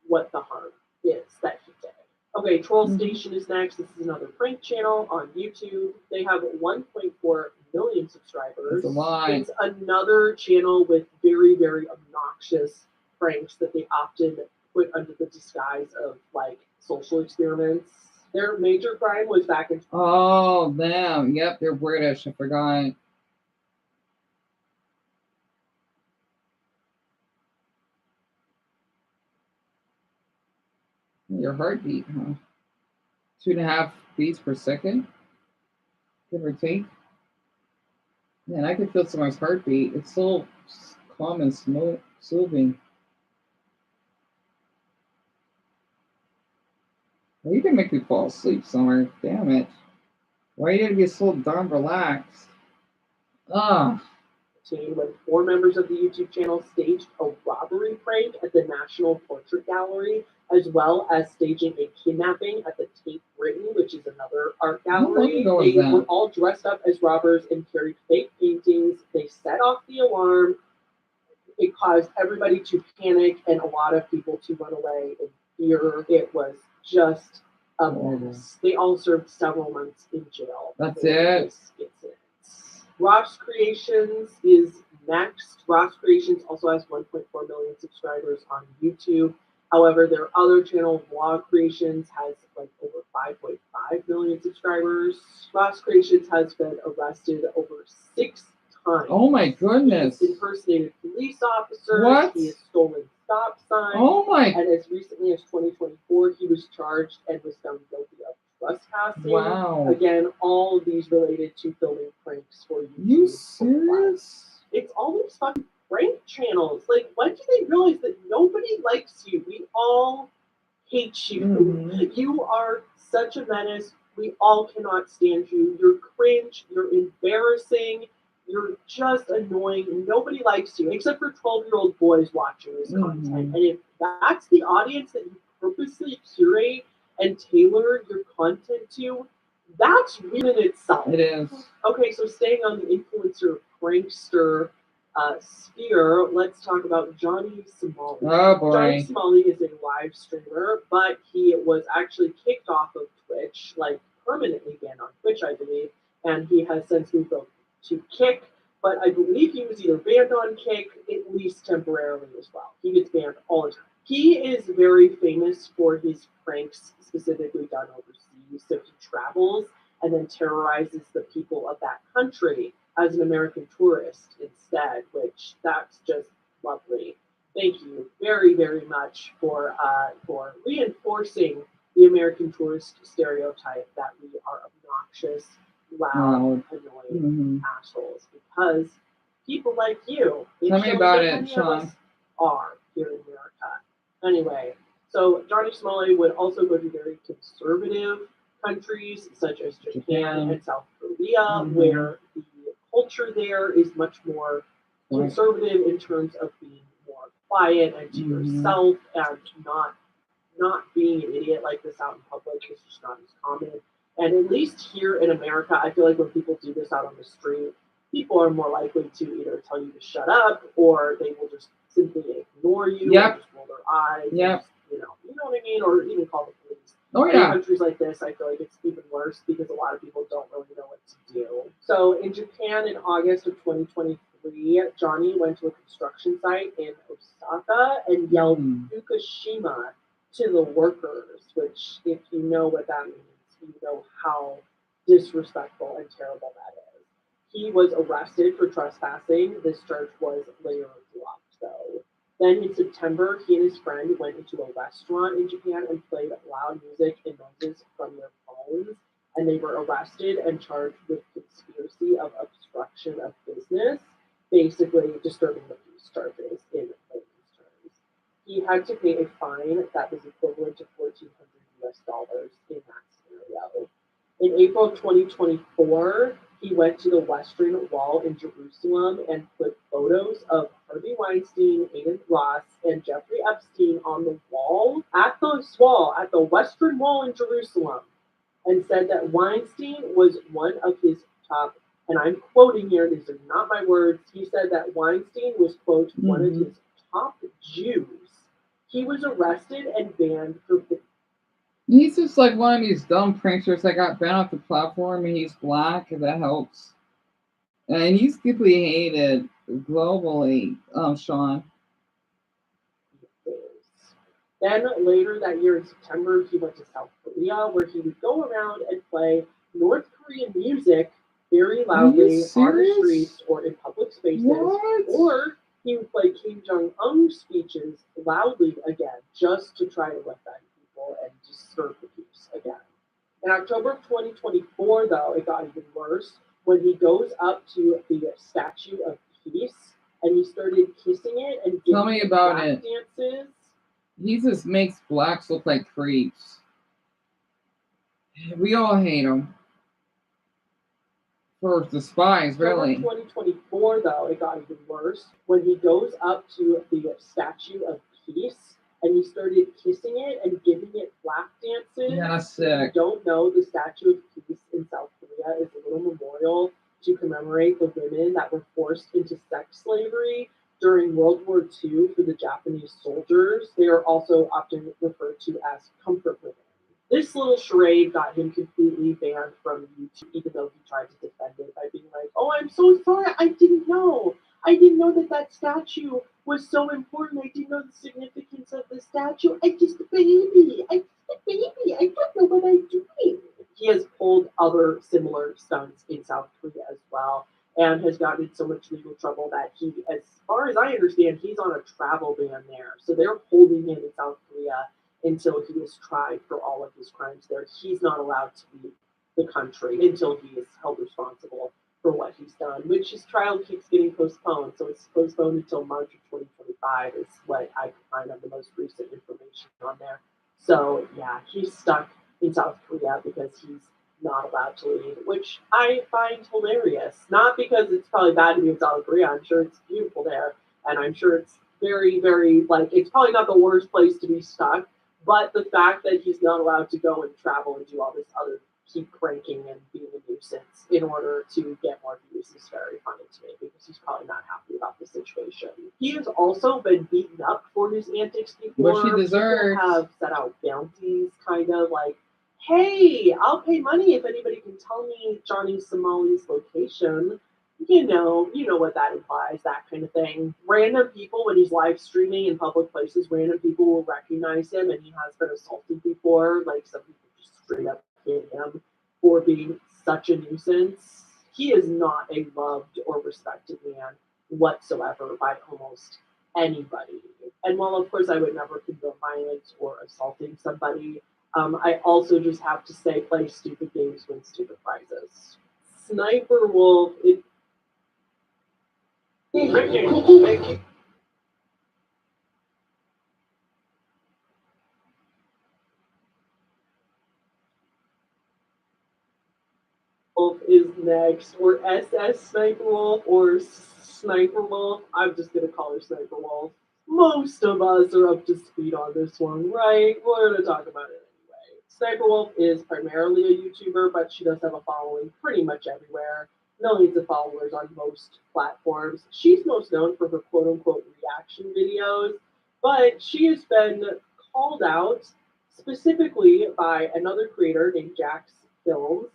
what the harm is that he did. Okay, Troll Station is next. This is another prank channel on YouTube. They have 1.4 million subscribers. That's a lot. It's another channel with very, very obnoxious pranks that they often put under the disguise of like social experiments. Their major crime was back in Oh, them. Yep, they're British. I forgot. Your heartbeat, huh? 2.5 beats per second, give or take. Man, I can feel someone's heartbeat. It's so calm and soothing. Well, you can make me fall asleep somewhere. Damn it. Why you gotta be so darn relaxed? Ah. When 4 members of the YouTube channel staged a robbery prank at the National Portrait Gallery, as well as staging a kidnapping at the Tate Britain, which is another art gallery. They were all dressed up as robbers and carried fake paintings. They set off the alarm. It caused everybody to panic and a lot of people to run away in fear. It was just a mess. They all served several months in jail. That's it. Ross Creations is next. Ross Creations also has 1.4 million subscribers on YouTube. However, their other channel, Vlog Creations, has like over 5.5 million subscribers. Ross Creations has been arrested over 6 times. Oh my goodness. He's impersonated police officers. What? He has stolen stop signs. Oh my. And as recently as 2024, he was charged and was found guilty of trespassing. Wow. Again, all of these related to filming pranks for YouTube. You serious? It's all these fucking prank channels. Like, when do they realize that nobody likes you? We all hate you. You are such a menace. We all cannot stand you. You're cringe. You're embarrassing. You're just annoying. Nobody likes you except for 12-year-old boys watching this content. And if that's the audience that you purposely curate and tailor your content to, that's weird in itself. It is. Okay, so staying on the influencer prankster sphere, let's talk about Johnny Somali. Oh boy. Johnny Somali is a live streamer, but he was actually kicked off of Twitch, like permanently banned on Twitch, I believe, and he has since moved over to Kick, but I believe he was either banned on Kick, at least temporarily as well. He gets banned all the time. He is very famous for his pranks, specifically done overseas. So he travels and then terrorizes the people of that country as an American tourist instead, which that's just lovely. Thank you very, very much for reinforcing the American tourist stereotype that we are obnoxious, loud, annoying assholes, because people like you, tell me about it, Sean, are here in America. Anyway, so Johnny Somali would also go to very conservative countries such as Japan and South Korea, where the culture there is much more conservative in terms of being more quiet and to yourself and not being an idiot like this out in public is just not as common. And at least here in America, I feel like when people do this out on the street, people are more likely to either tell you to shut up or they will just simply ignore you and just roll their eyes. Yep. You know what I mean? Or even call the police. Oh, yeah. In countries like this, I feel like it's even worse because a lot of people don't really know what to do. So in Japan in August of 2023, 2023, Johnny went to a construction site in Osaka and yelled Fukushima to the workers, which, if you know what that means, you know how disrespectful and terrible that is. He was arrested for trespassing. This charge was later dropped, though. Then in September, he and his friend went into a restaurant in Japan and played loud music and noises from their phones, and they were arrested and charged with conspiracy of obstruction of business, basically disturbing the peace charges in layman's terms. He had to pay a fine that was equivalent to $1,400 in that scenario. In April of 2024, he went to the Western Wall in Jerusalem and put photos of Harvey Weinstein, Aidan Ross, and Jeffrey Epstein on the wall, at the Western Wall in Jerusalem, and said that Weinstein was one of his top, and I'm quoting here, these are not my words, he said that Weinstein was, quote, one of his top Jews. He was arrested and banned for... He's just like one of these dumb pranksters that got banned off the platform, and he's black, if that helps. And he's deeply hated globally, Sean. Then later that year in September, he went to South Korea, where he would go around and play North Korean music very loudly on the streets or in public spaces. What? Or he would play Kim Jong-un speeches loudly again, just to try to offend people and disturb the peace again. In October of 2024, though, it got even worse when he goes up to the Statue of Peace and he started kissing it and Tell me about lap it. dances. He just makes blacks look like creeps. We all hate him. For the spies, really. In 2024, though, it got even worse when he goes up to the Statue of Peace and he started kissing it and giving it lap dances. Yeah, that's If you sick. don't know, the Statue of Peace in South Korea is a little memorial to commemorate the women that were forced into sex slavery during World War II for the Japanese soldiers. They are also often referred to as comfort women. This little charade got him completely banned from YouTube, even though he tried to defend it by being like, "Oh, I'm so sorry, I didn't know. I didn't know that statue was so important. I didn't know the significance of the statue. I'm just a baby. I don't know what I'm doing." He has pulled other similar stunts in South Korea as well, and has gotten in so much legal trouble that he, as far as I understand, he's on a travel ban there. So they're holding him in South Korea until he is tried for all of his crimes there. He's not allowed to leave the country until he is held responsible for what he's done, which his trial keeps getting postponed. So it's postponed until March of 2025 is what I could find on the most recent information on there. So yeah, he's stuck in South Korea because he's not allowed to leave, which I find hilarious. Not because it's probably bad to be in South Korea. I'm sure it's beautiful there, and I'm sure it's very, very, like, it's probably not the worst place to be stuck, but the fact that he's not allowed to go and travel and do all this other keep pranking and being a nuisance in order to get more views is very funny to me because he's probably not happy about the situation. He has also been beaten up for his antics before. Which he deserves. People have set out bounties, kind of like, "Hey, I'll pay money if anybody can tell me Johnny Somali's location." You know what that implies, that kind of thing. Random people, when he's live streaming in public places, random people will recognize him, and he has been assaulted before. Like, some people just straight up hate him for being such a nuisance. He is not a loved or respected man whatsoever by almost anybody. And while, of course, I would never condone violence or assaulting somebody, I also just have to say, play stupid games, win stupid prizes. Sniper Wolf, Thank you. Wolf is next, or SS Sniper Wolf, or Sniper Wolf. I'm just gonna call her Sniper Wolf. Most of us are up to speed on this one, right? We're gonna talk about it anyway. Sniper Wolf is primarily a YouTuber, but she does have a following pretty much everywhere. Millions of followers on most platforms. She's most known for her quote-unquote reaction videos, but she has been called out specifically by another creator named Jax Films.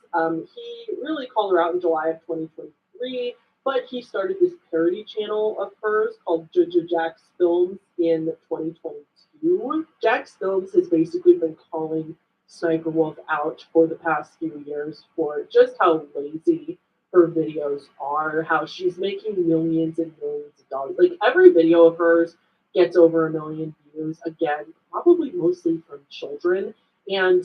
He really called her out in July of 2023, but he started this parody channel of hers called JoJo Jax Films in 2022. Jax Films has basically been calling Sniper Wolf out for the past few years for just how lazy her videos are, how she's making millions and millions of dollars. Like every video of hers gets over 1 million views, again, probably mostly from children. And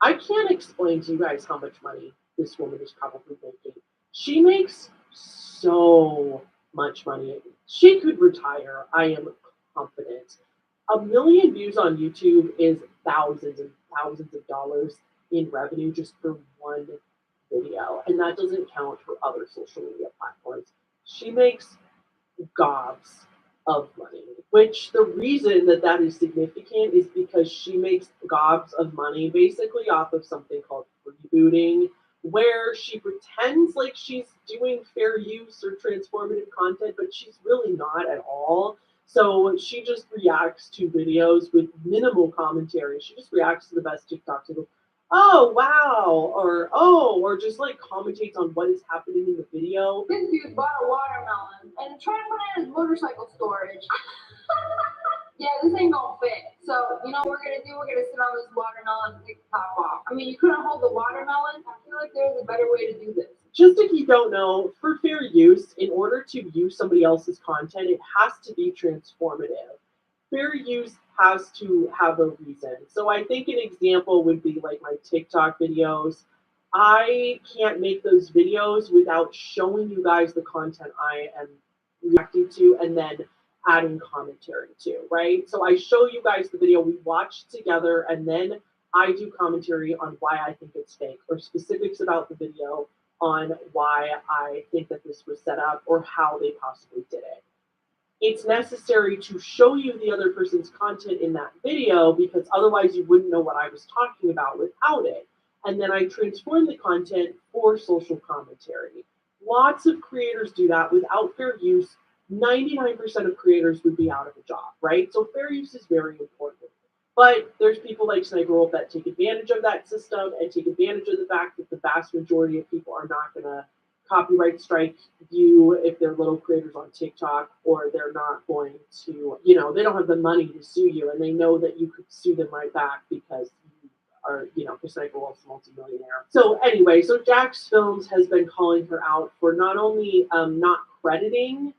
I can't explain to you guys how much money this woman is probably making. She makes so much money. She could retire, I am confident. 1 million views on YouTube is thousands and thousands of dollars in revenue just for one video. And that doesn't count her other social media platforms. She makes gobs of money, which the reason that that is significant is because she makes gobs of money basically off of something called rebooting, where she pretends like she's doing fair use or transformative content, but she's really not at all. So she just reacts to videos with minimal commentary. She just reacts to the best TikToks and goes, oh, wow, or just like commentates on what is happening in the video. This dude bought a watermelon and tried to put it in his motorcycle storage. Yeah, this ain't gonna fit. So, you know what we're gonna do? We're gonna sit on this watermelon and take the top off. I mean, you couldn't hold the watermelon. I feel like there's a better way to do this. Just if you don't know, for fair use, in order to use somebody else's content, it has to be transformative. Fair use has to have a reason. So I think an example would be like my TikTok videos. I can't make those videos without showing you guys the content I am reacting to and then adding commentary to, right? So I show you guys the video, we watch together, and then I do commentary on why I think it's fake or specifics about the video on why I think that this was set up or how they possibly did it. It's necessary to show you the other person's content in that video because otherwise you wouldn't know what I was talking about without it. And then I transform the content for social commentary. Lots of creators do that without fair use. 99% of creators would be out of a job, right? So fair use is very important. But there's people like Sniper Wolf that take advantage of that system and take advantage of the fact that the vast majority of people are not going to copyright strike you if they're little creators on TikTok, or they're not going to, you know, they don't have the money to sue you, and they know that you could sue them right back because you are, you know, because Sniper Wolf's a multimillionaire. So anyway, so Jax Films has been calling her out for not only not crediting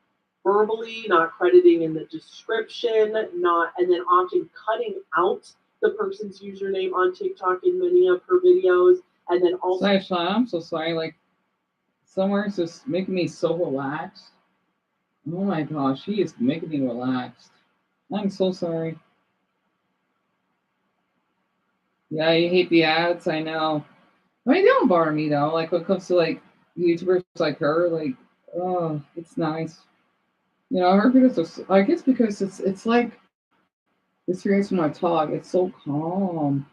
verbally, not crediting in the description, and then often cutting out the person's username on TikTok in many of her videos, and then also. Sorry, Sean, I'm so sorry. Like, Summer's just making me so relaxed. Oh my gosh, she is making me relaxed. I'm so sorry. Yeah, you hate the ads, I know. I mean, they don't bother me though. Like when it comes to like YouTubers like her, like, oh, it's nice. You know, her videos are, I guess because it's like this hearing when I talk, it's so calm.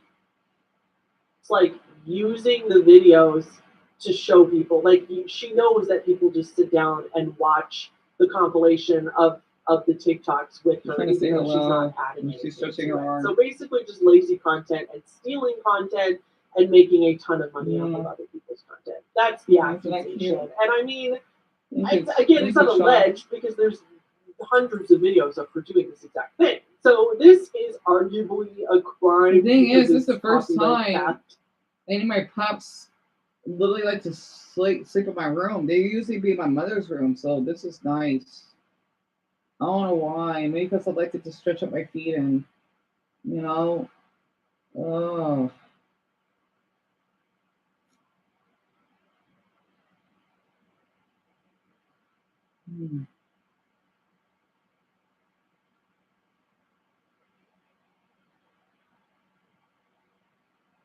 It's like using the videos to show people, like she knows that people just sit down and watch the compilation of the TikToks with her. Trying to say hello. She's not adding She's anything stretching to her it. arm. So basically just lazy content and stealing content and making a ton of money off of other people's content. That's the accusation. And I mean, it's not alleged because there's hundreds of videos of her doing this exact thing. So this is arguably a crime. The thing is, this is the first time any of my pups literally like to sleep in my room. They usually be in my mother's room, so this is nice. I don't know why. Maybe because I like to just stretch up my feet and, you know, oh.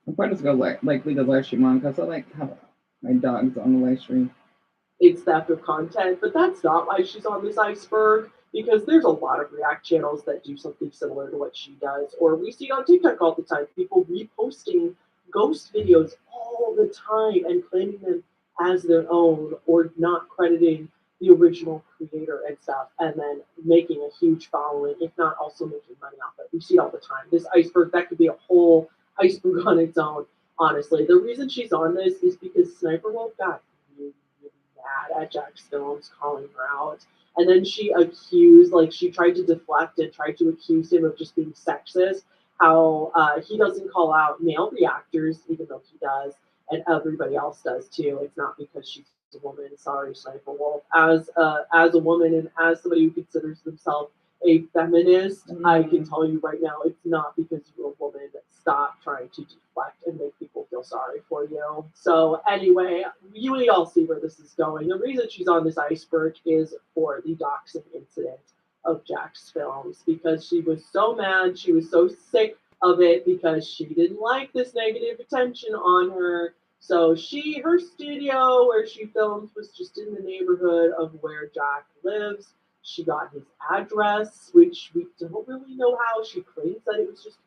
I'm probably just gonna leave the live stream on because I like how my dog's on the live stream. It's theft of content, but that's not why she's on this iceberg, because there's a lot of React channels that do something similar to what she does, or we see on TikTok all the time, people reposting ghost videos all the time and claiming them as their own or not crediting the original creator and stuff, and then making a huge following, if not also making money off it. We see it all the time. This iceberg, that could be a whole iceberg on its own, honestly. The reason she's on this is because Sniper Wolf got really mad at Jack's Films calling her out. And then she accused, like, she tried to deflect and tried to accuse him of just being sexist. How he doesn't call out male reactors, even though he does, and everybody else does too. It's not because she's a woman. Sorry, Sniper Wolf. As a woman and as somebody who considers themselves a feminist, I can tell you right now, it's not because you're a woman. Stop trying to deflect and make people feel sorry for you. So anyway, we all see where this is going. The reason she's on this iceberg is for the doxing incident of Jack's Films, because she was so mad, she was so sick of it because she didn't like this negative attention on her. So her studio where she films was just in the neighborhood of where Jack lives. She got his address, which we don't really know how. She claims that it was just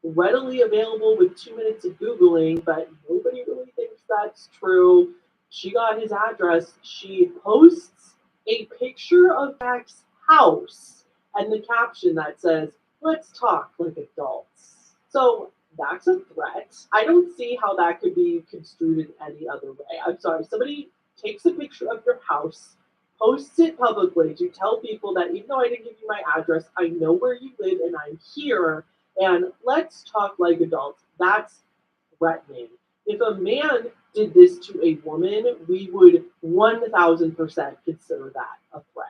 readily available with 2 minutes of Googling, but nobody really thinks that's true. She got his address. She posts a picture of Jack's house and the caption that says, "Let's talk like adults." So that's a threat. I don't see how that could be construed in any other way. I'm sorry, somebody takes a picture of your house, posts it publicly to tell people that even though I didn't give you my address, I know where you live and I'm here, and let's talk like adults. That's threatening. If a man did this to a woman, we would 1000% consider that a threat.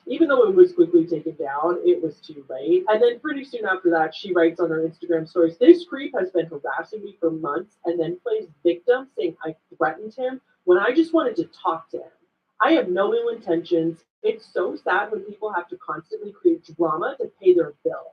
Even though it was quickly taken down, it was too late. And then pretty soon after that, she writes on her Instagram stories, "This creep has been harassing me for months," and then plays victim, saying I threatened him when I just wanted to talk to him. I have no ill intentions. It's so sad when people have to constantly create drama to pay their bills.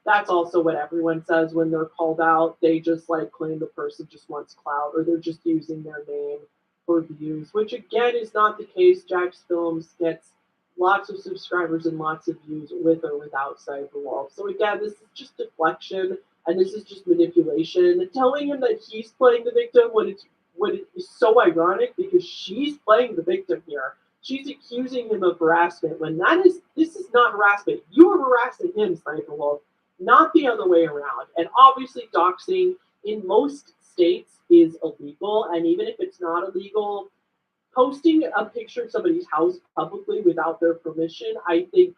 That's also what everyone says when they're called out. They just like claim the person just wants clout, or they're just using their name for views, which again is not the case. Jack's Films gets lots of subscribers and lots of views with or without Cyberwolf. So again, this is just deflection and this is just manipulation. Telling him that he's playing the victim when it is so ironic because she's playing the victim here. She's accusing him of harassment when this is not harassment. You are harassing him, Sniper Wolf, not the other way around. And obviously doxing in most states is illegal, and even if it's not illegal, posting a picture of somebody's house publicly without their permission, I think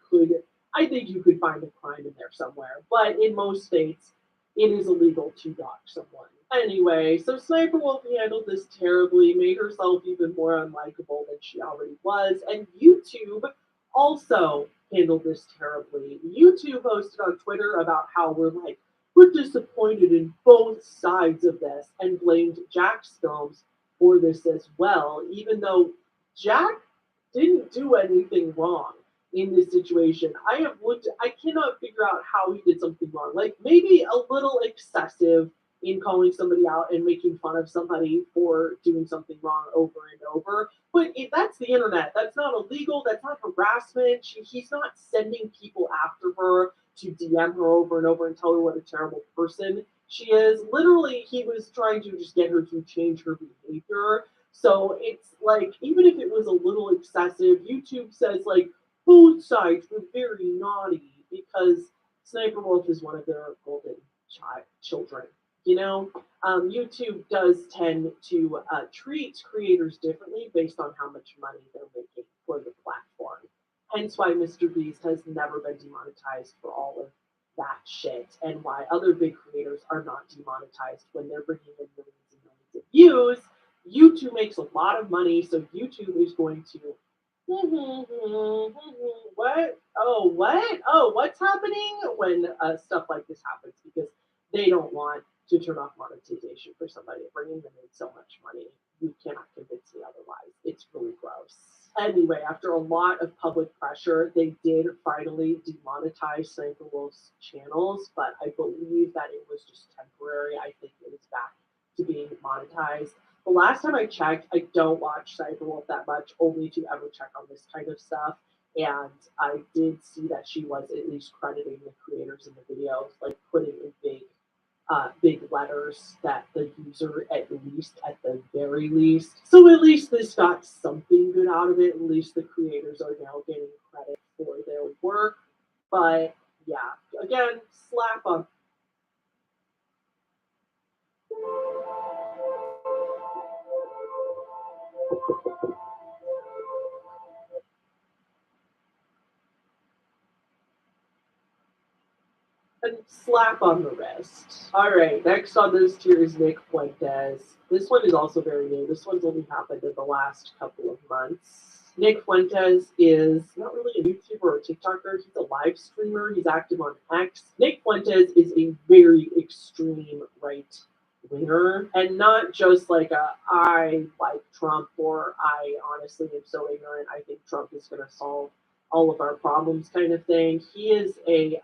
you could find a crime in there somewhere. But in most states, it is illegal to dox someone. Anyway, so Sniper Wolf handled this terribly, made herself even more unlikable than she already was, and YouTube also handled this terribly. YouTube posted on Twitter about how we're disappointed in both sides of this and blamed Jack's Films for this as well, even though Jack didn't do anything wrong in this situation. I cannot figure out how he did something wrong. Like maybe a little excessive in calling somebody out and making fun of somebody for doing something wrong over and over. But that's the internet. That's not illegal. That's not harassment. He's not sending people after her to DM her over and over and tell her what a terrible person she is. Literally, he was trying to just get her to change her behavior. So it's like, even if it was a little excessive, YouTube says like both sides were very naughty because Sniper Wolf is one of their golden children. You know, YouTube does tend to treat creators differently based on how much money they're making for the platform. Hence why Mr. Beast has never been demonetized for all of that shit, and why other big creators are not demonetized when they're bringing in millions and millions of views. YouTube makes a lot of money, so YouTube is going to what? Oh, what? Oh, what's happening when stuff like this happens? Because they don't want to turn off monetization for somebody bringing them in so much money. You cannot convince me otherwise. It's really gross. Anyway, after a lot of public pressure, they did finally demonetize Sniper Wolf's channels, but I believe that it was just temporary. I think it is back to being monetized. The last time I checked, I don't watch Sniper Wolf that much, only to ever check on this kind of stuff. And I did see that she was at least crediting the creators in the videos, like putting in big letters that the user at the very least. So at least this got something good out of it. At least the creators are now getting credit for their work. But yeah, again, slap on. And slap on the wrist. All right, next on this tier is Nick Fuentes. This one is also very new. This one's only happened in the last couple of months. Nick Fuentes is not really a YouTuber or TikToker. He's a live streamer. He's active on X. Nick Fuentes is a very extreme right winger, and not just like a I like Trump or I honestly am so ignorant. I think Trump is going to solve all of our problems kind of thing. He is a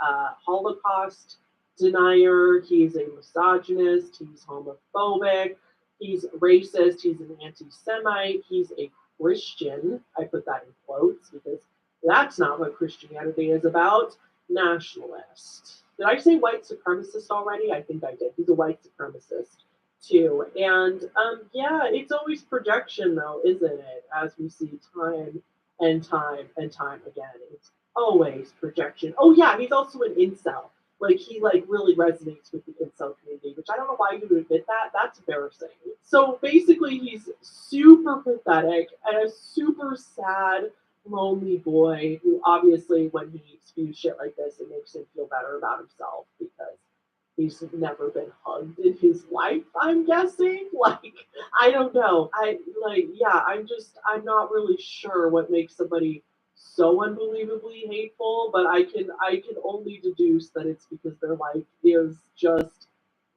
Holocaust denier. He's a misogynist. He's homophobic. He's racist. He's an anti-Semite. He's a Christian. I put that in quotes because that's not what Christianity is about. Nationalist. Did I say white supremacist already? I think I did. He's a white supremacist too. And yeah, it's always projection though, isn't it? As we see time and time and time again. It's always projection. Oh yeah, he's also an incel. Like he like really resonates with the incel community, which I don't know why you would admit that. That's embarrassing. So basically he's super pathetic and a super sad, lonely boy who obviously when he spews shit like this, it makes him feel better about himself because he's never been hugged in his life, I'm guessing. Like, I don't know. I'm not really sure what makes somebody so unbelievably hateful, but I can only deduce that it's because their life is just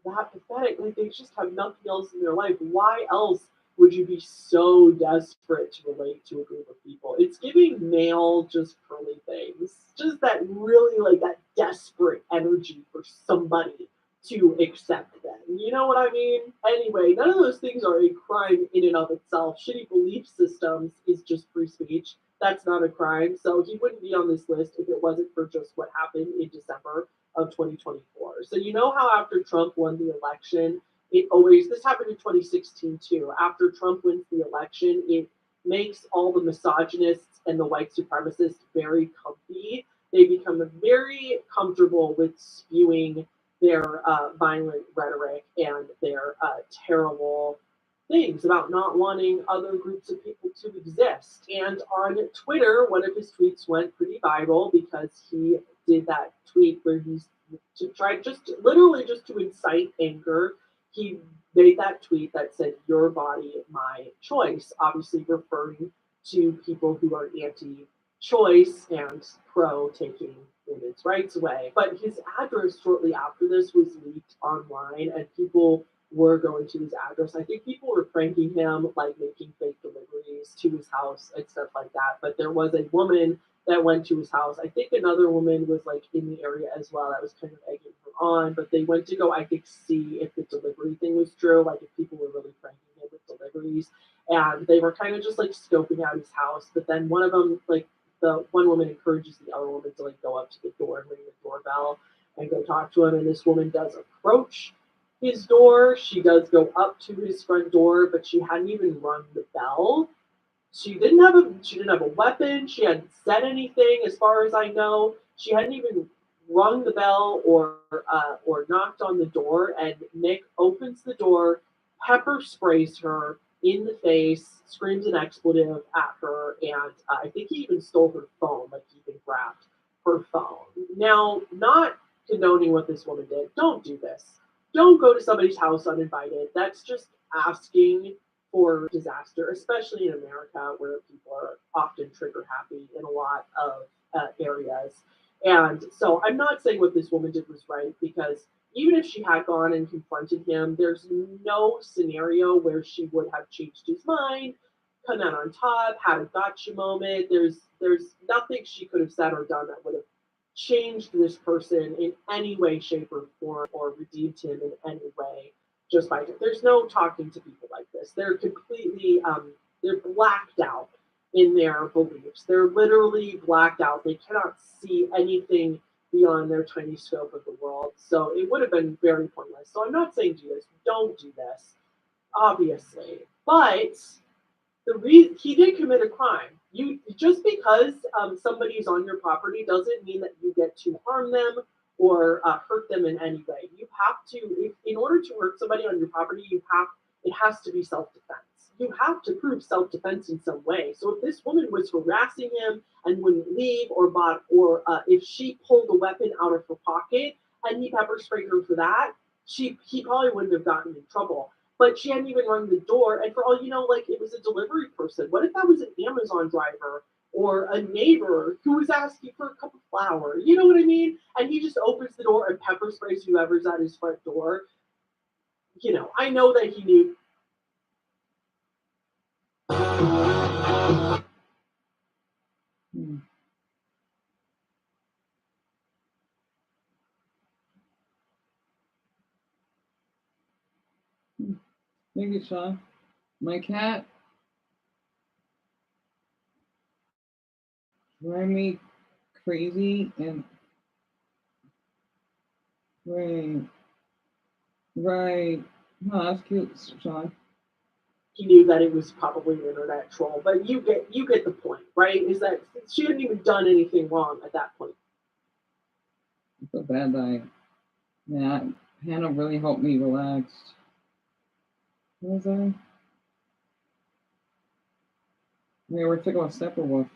that pathetic. Like they just have nothing else in their life. Why else would you be so desperate to relate to a group of people? It's giving male just curly things. Just that really like that desperate energy for somebody to accept them. You know what I mean? Anyway, none of those things are a crime in and of itself. Shitty belief systems is just free speech. That's not a crime. So he wouldn't be on this list if it wasn't for just what happened in December of 2024. So you know how after Trump won the election, this happened in 2016 too. After Trump wins the election, it makes all the misogynists and the white supremacists very comfy. They become very comfortable with spewing their violent rhetoric and their terrible things about not wanting other groups of people to exist. And on Twitter, one of his tweets went pretty viral because he did that tweet where he's to try just to incite anger. He made that tweet that said, "Your body, my choice," obviously referring to people who are anti-choice and pro taking women's rights away. But his address shortly after this was leaked online, and people were going to his address. I think people were pranking him, like making fake deliveries to his house and stuff like that. But there was a woman that went to his house. I think another woman was like in the area as well that was kind of egging her on, but they went to go, I think, see if the delivery thing was true, like if people were really pranking him with deliveries. And they were kind of just like scoping out his house. But then one of them, like the one woman encourages the other woman to like go up to the door and ring the doorbell and go talk to him. And this woman does approach his door. She does go up to his front door, but she hadn't even rung the bell. She didn't have a weapon. She hadn't said anything, as far as I know. She hadn't even rung the bell or knocked on the door. And Nick opens the door, pepper sprays her in the face, screams an expletive at her, and I think he even stole her phone. Like he even grabbed her phone. Now, not condoning what this woman did. Don't do this. Don't go to somebody's house uninvited. That's just asking for disaster, especially in America where people are often trigger happy in a lot of areas. And so I'm not saying what this woman did was right, because even if she had gone and confronted him, there's no scenario where she would have changed his mind, come out on top, had a gotcha moment. There's nothing she could have said or done that would have changed this person in any way, shape, or form, or redeemed him in any way. Just by there's no talking to people like this. They're completely they're blacked out in their beliefs. They're literally blacked out. They cannot see anything beyond their tiny scope of the world. So it would have been very pointless. So I'm not saying do this. Don't do this, obviously. But he did commit a crime. You just because somebody's on your property doesn't mean that you get to harm them or hurt them in any way. You have to, in order to hurt somebody on your property, it has to be self-defense. You have to prove self-defense in some way. So if this woman was harassing him and wouldn't leave, or if she pulled a weapon out of her pocket and he pepper sprayed her for that, he probably wouldn't have gotten in trouble. But she hadn't even rung the door, and for all you know, like it was a delivery person. What if that was an Amazon driver or a neighbor who was asking for a cup of flour? You know what I mean? And he just opens the door and pepper sprays whoever's at his front door. You know, I know that he knew. Thank you, Sean. My cat drive me crazy and right. No, that's cute, Sean. He knew that it was probably an internet troll, but you get the point, right? Is that she hadn't even done anything wrong at that point. I feel bad that Hannah really helped me relax. What was I? Yeah, we're taking a Steppenwolf.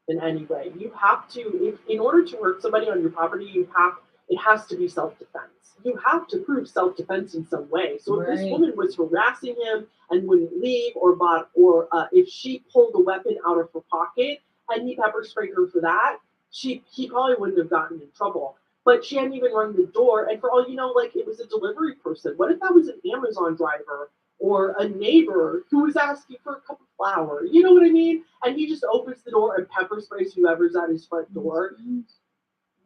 In any way, you have to, in order to hurt somebody on your property, it has to be self-defense. You have to prove self-defense in some way. So if this woman was harassing him and wouldn't leave, or if she pulled a weapon out of her pocket and he pepper sprayed her for that, he probably wouldn't have gotten in trouble. But she hadn't even rung the door, and for all you know, like it was a delivery person. What if that was an Amazon driver or a neighbor who was asking for a cup of flour? You know what I mean? And he just opens the door and pepper sprays whoever's at his front door.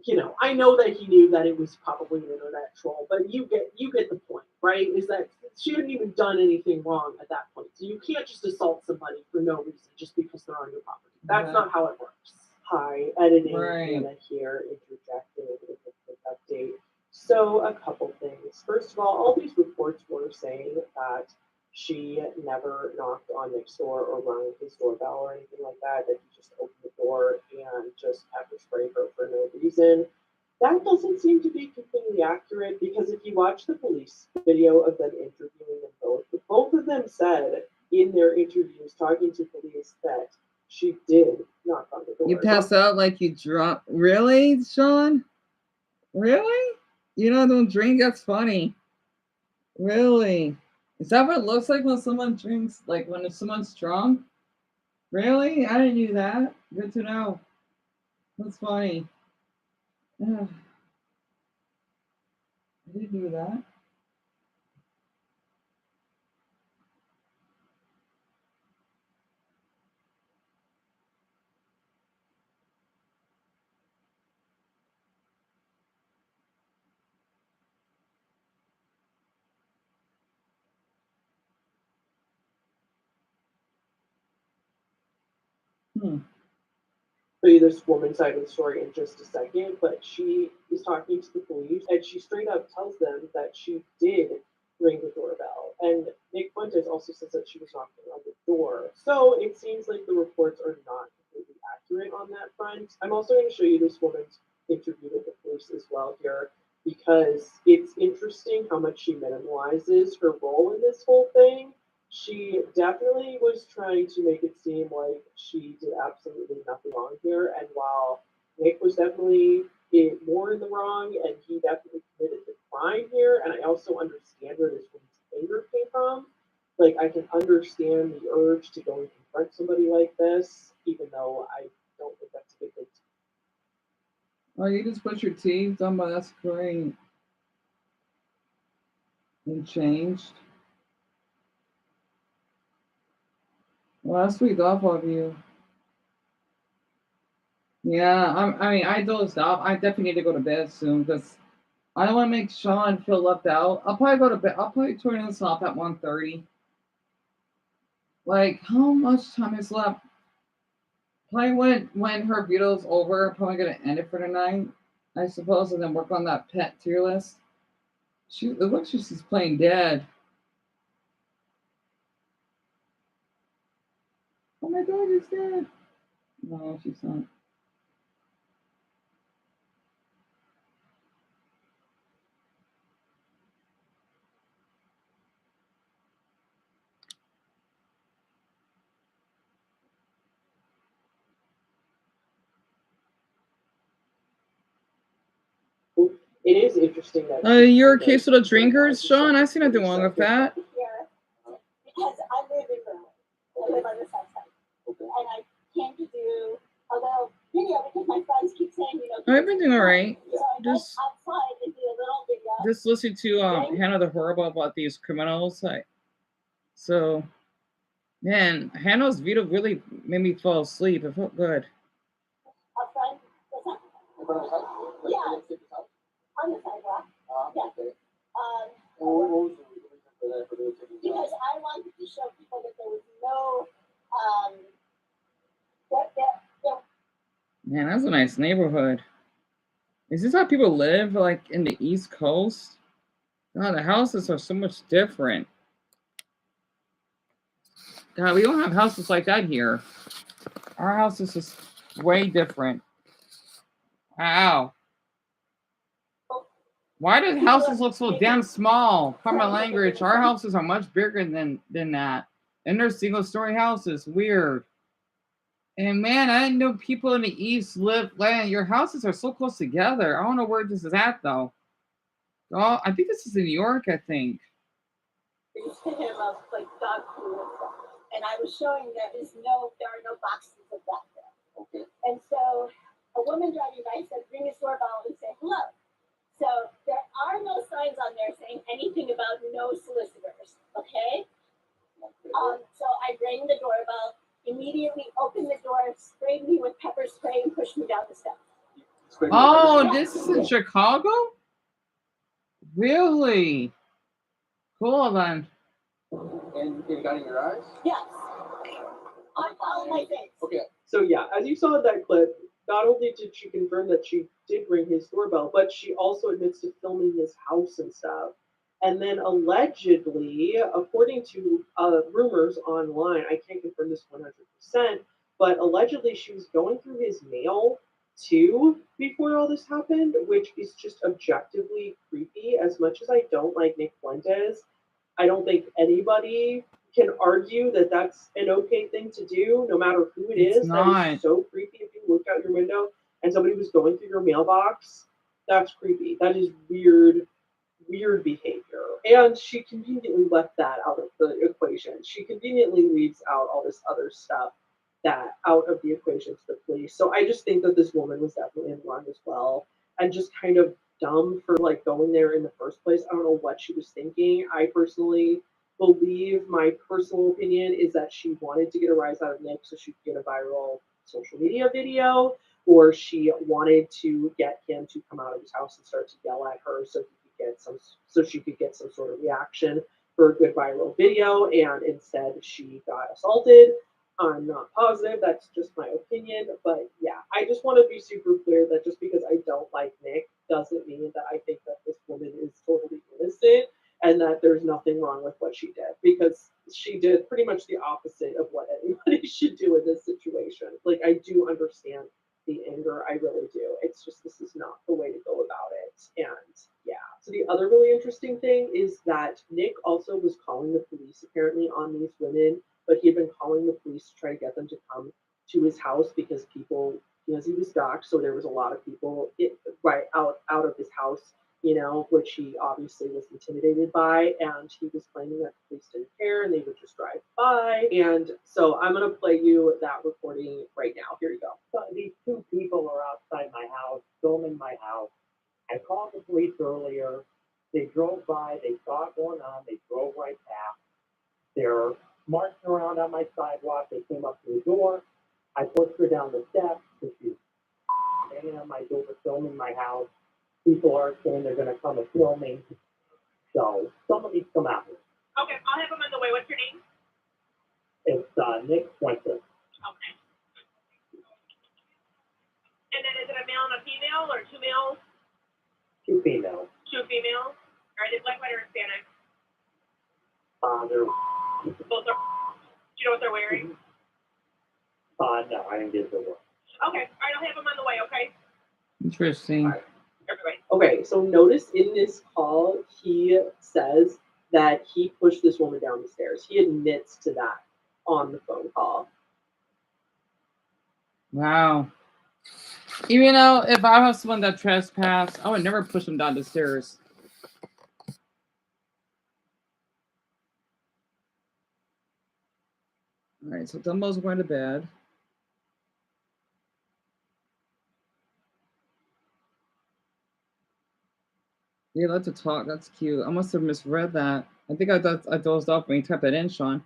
You know, I know that he knew that it was probably an internet troll, but you get the point, right? Is that she hadn't even done anything wrong at that point. So you can't just assault somebody for no reason just because they're on your property. That's not how it works. Hi, editing Hannah here, interjected with a quick update. So a couple things. First of all these reports were saying that she never knocked on Nick's door or rang his doorbell or anything like that he just opened the door and just pepper sprayed her for no reason. That doesn't seem to be completely accurate, because if you watch the police video of them interviewing them both of them said in their interviews talking to police that she did knock on the door. You passed out like you dropped. Really, Sean? Really? You don't drink? That's funny. Really? Is that what it looks like when someone drinks? Like when someone's drunk? Really? I didn't do that. Good to know. That's funny. I didn't do that. Show you this woman's side of the story in just a second, but she is talking to the police and she straight up tells them that she did ring the doorbell. And Nick Fuentes also says that she was knocking on the door. So it seems like the reports are not completely accurate on that front. I'm also going to show you this woman's interview with the police as well here, because it's interesting how much she minimalizes her role in this whole thing. She definitely was trying to make it seem like she did absolutely nothing wrong here. And while Nick was definitely more in the wrong, and he definitely committed the crime here, and I also understand where this woman's anger came from. Like, I can understand the urge to go and confront somebody like this, even though I don't think that's a good thing. Oh, you just put your teeth on, but that's great. And changed. Last week off of you. Yeah, I dozed off. I definitely need to go to bed soon because I don't want to make Sean feel left out. I'll probably go to bed. I'll probably turn this off at 1:30. Like, how much time is left? Probably when her video's over, I'm probably gonna end it for tonight, I suppose, and then work on that pet tier list. It looks like she's playing dead. Oh my god, she's dead. No, she's not. It is interesting that. You're a case of the drinkers, Sean? I see nothing wrong with that. Here, because I live in Berlin. I live on the south side. And I came to do a little video because my friends keep saying, I've been doing all right. So I went Just outside and did a little video. just listening to Hannah the Horrible about these criminals. So, man, Hannah's video really made me fall asleep. It felt good. A friend, what's that? Yeah, on the sidewalk. Yeah. Because I wanted to show people that there was no, Man, that's a nice neighborhood. Is this how people live, like, in the East Coast? God, the houses are so much different. God, we don't have houses like that here. Our house is just way different. Wow. Why do houses look so damn small? Pardon my language. Our houses are much bigger than that. And they're single-story houses. Weird. And man, I didn't know people in the East live. Man, your houses are so close together. I don't know where this is at though. Oh, I think this is in New York. I think. To him of like dog food and stuff, and I was showing there are no boxes of that there. Okay. And so a woman driving by said, "Ring his doorbell and say hello." So there are no signs on there saying anything about no solicitors. Okay. So I rang the doorbell. Immediately opened the door, sprayed me with pepper spray, and pushed me down the steps. Oh, this is in Chicago? Really? Cool then. And it got in your eyes? Yes. On all of my face. Okay. So yeah, as you saw in that clip, not only did she confirm that she did ring his doorbell, but she also admits to filming his house and stuff. And then allegedly, according to rumors online, I can't confirm this 100%, but allegedly she was going through his mail too before all this happened, which is just objectively creepy. As much as I don't like Nick Fuentes, I don't think anybody can argue that that's an okay thing to do, no matter who it is. That is so creepy. If you looked out your window and somebody was going through your mailbox, that's creepy. That is weird behavior. And she conveniently left that out of the equation. She conveniently leaves out all this other stuff that out of the equation to the police. So I just think that this woman was definitely in wrong as well, and just kind of dumb for like going there in the first place. I don't know what she was thinking. I personally believe, my personal opinion is that she wanted to get a rise out of Nick so she could get a viral social media video, or she wanted to get him to come out of his house and start to yell at her so she could get some sort of reaction for a good viral video, and instead she got assaulted. I'm not positive, that's just my opinion, but yeah, I just want to be super clear that just because I don't like Nick doesn't mean that I think that this woman is totally innocent and that there's nothing wrong with what she did, because she did pretty much the opposite of what anybody should do in this situation. Like, I do understand the anger, I really do. It's just, this is not the way to go about it. And yeah, so the other really interesting thing is that Nick also was calling the police apparently on these women, but he had been calling the police to try to get them to come to his house because he was doxxed, so there was a lot of people right out of his house, which he obviously was intimidated by, and he was claiming that the police didn't care and they would just drive by. And so I'm gonna play you that recording right now. Here you go. So these two people are outside my house, filming my house. I called the police earlier. They drove by, they saw it going on, they drove right past. They're marching around on my sidewalk. They came up to the door. I pushed her down the steps because she's banging on my door, filming my house. People are saying they're going to come and film me. So somebody's come out here. Okay, I'll have them on the way. What's your name? It's Nick Fuentes. Okay. And then is it a male and a female, or two males? Two females. Two females? Are they black, white, or Hispanic? They're Both are. Do you know what they're wearing? no, I didn't get the one. Okay, all right, I'll have them on the way, okay? Interesting. Everybody. Okay, so notice in this call, he says that he pushed this woman down the stairs. He admits to that on the phone call. Wow. Even though if I have someone that trespass, I would never push them down the stairs. All right, so Dumbo's going to bed. Yeah, let's talk. That's cute. I must have misread that. I think I dozed off when you typed that in, Sean.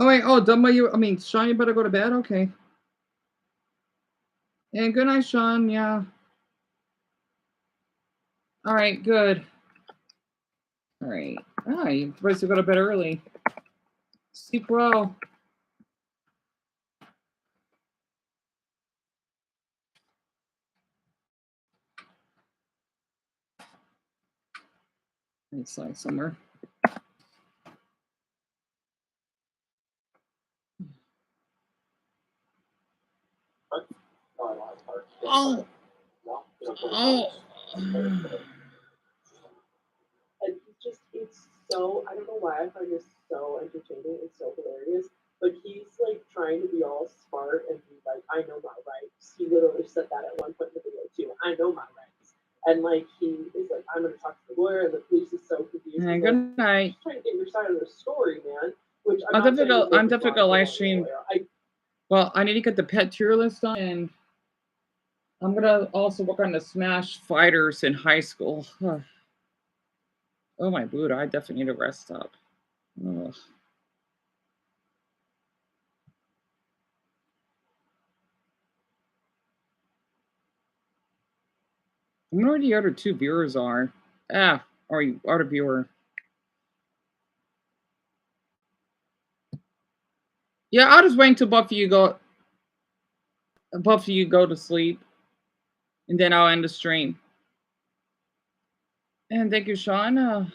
Oh wait, oh Dumbo, Sean, you better go to bed. Okay. And good night, Sean. Yeah. All right, good. All right. Ah, you're supposed to go to bed early. Sleep well. It's like somewhere. Oh. Oh. And it's so, I don't know why I find this so entertaining and so hilarious, but he's like trying to be all smart and be like, I know my rights. He literally said that at one point in the video too. I know my rights. And like he is like, I'm gonna talk to the lawyer, and the police is so confused. Hey, He's good like, night. I'm just trying to get your side of the story, man. Which I'm definitely gonna live stream. Well, I need to get the pet tier list done, and I'm gonna also work on the Smash Fighters in high school. Oh my Buddha, I definitely need to rest up. Ugh. I wonder where the other two viewers are. Or you other viewer. Yeah, I'll just wait until both of you go to sleep. And then I'll end the stream. And thank you, Sean. To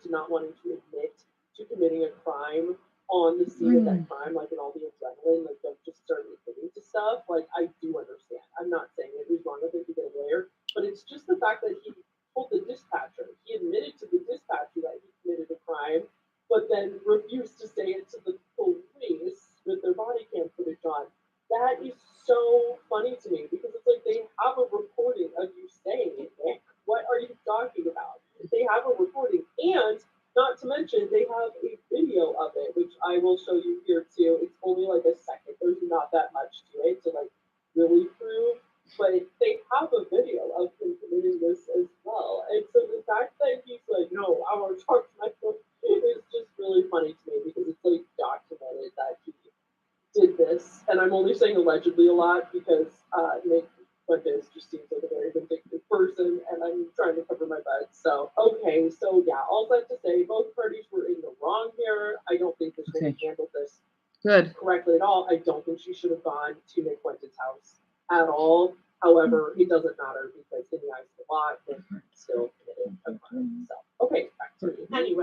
not wanting to admit to committing a crime on the scene of that crime, like in all the adrenaline, like don't just start admitting to stuff. Like I do understand. I'm not saying it was wrong of him to get a lawyer, but it's just the fact that he told the dispatcher, he admitted to the dispatcher that he committed a crime, but then refused to say it to the police with their body cam footage on. That is so funny to me because it's like they have a recording of you saying it, Nick. What are you talking about? They have a recording, and not to mention they have a video of it, which I will show you here too. It's only like a second. There's not that much to it to like really prove, but they have a video of him committing this as well. And so the fact that he's like, no, I want to talk to my phone, is just really funny to me because it's like documented that he did this. And I'm only saying allegedly a lot because Nick Fuentes just seems like a very vindictive person, and I'm trying to cover my butt. So, okay, so yeah, all that to say, both parties were in the wrong here. I don't think this woman handled this correctly at all. I don't think she should have gone to Nick Fuentes' house at all. However, it doesn't matter because in the eyes of the law, Nick still committed a crime. So, okay, back to me. Anyway.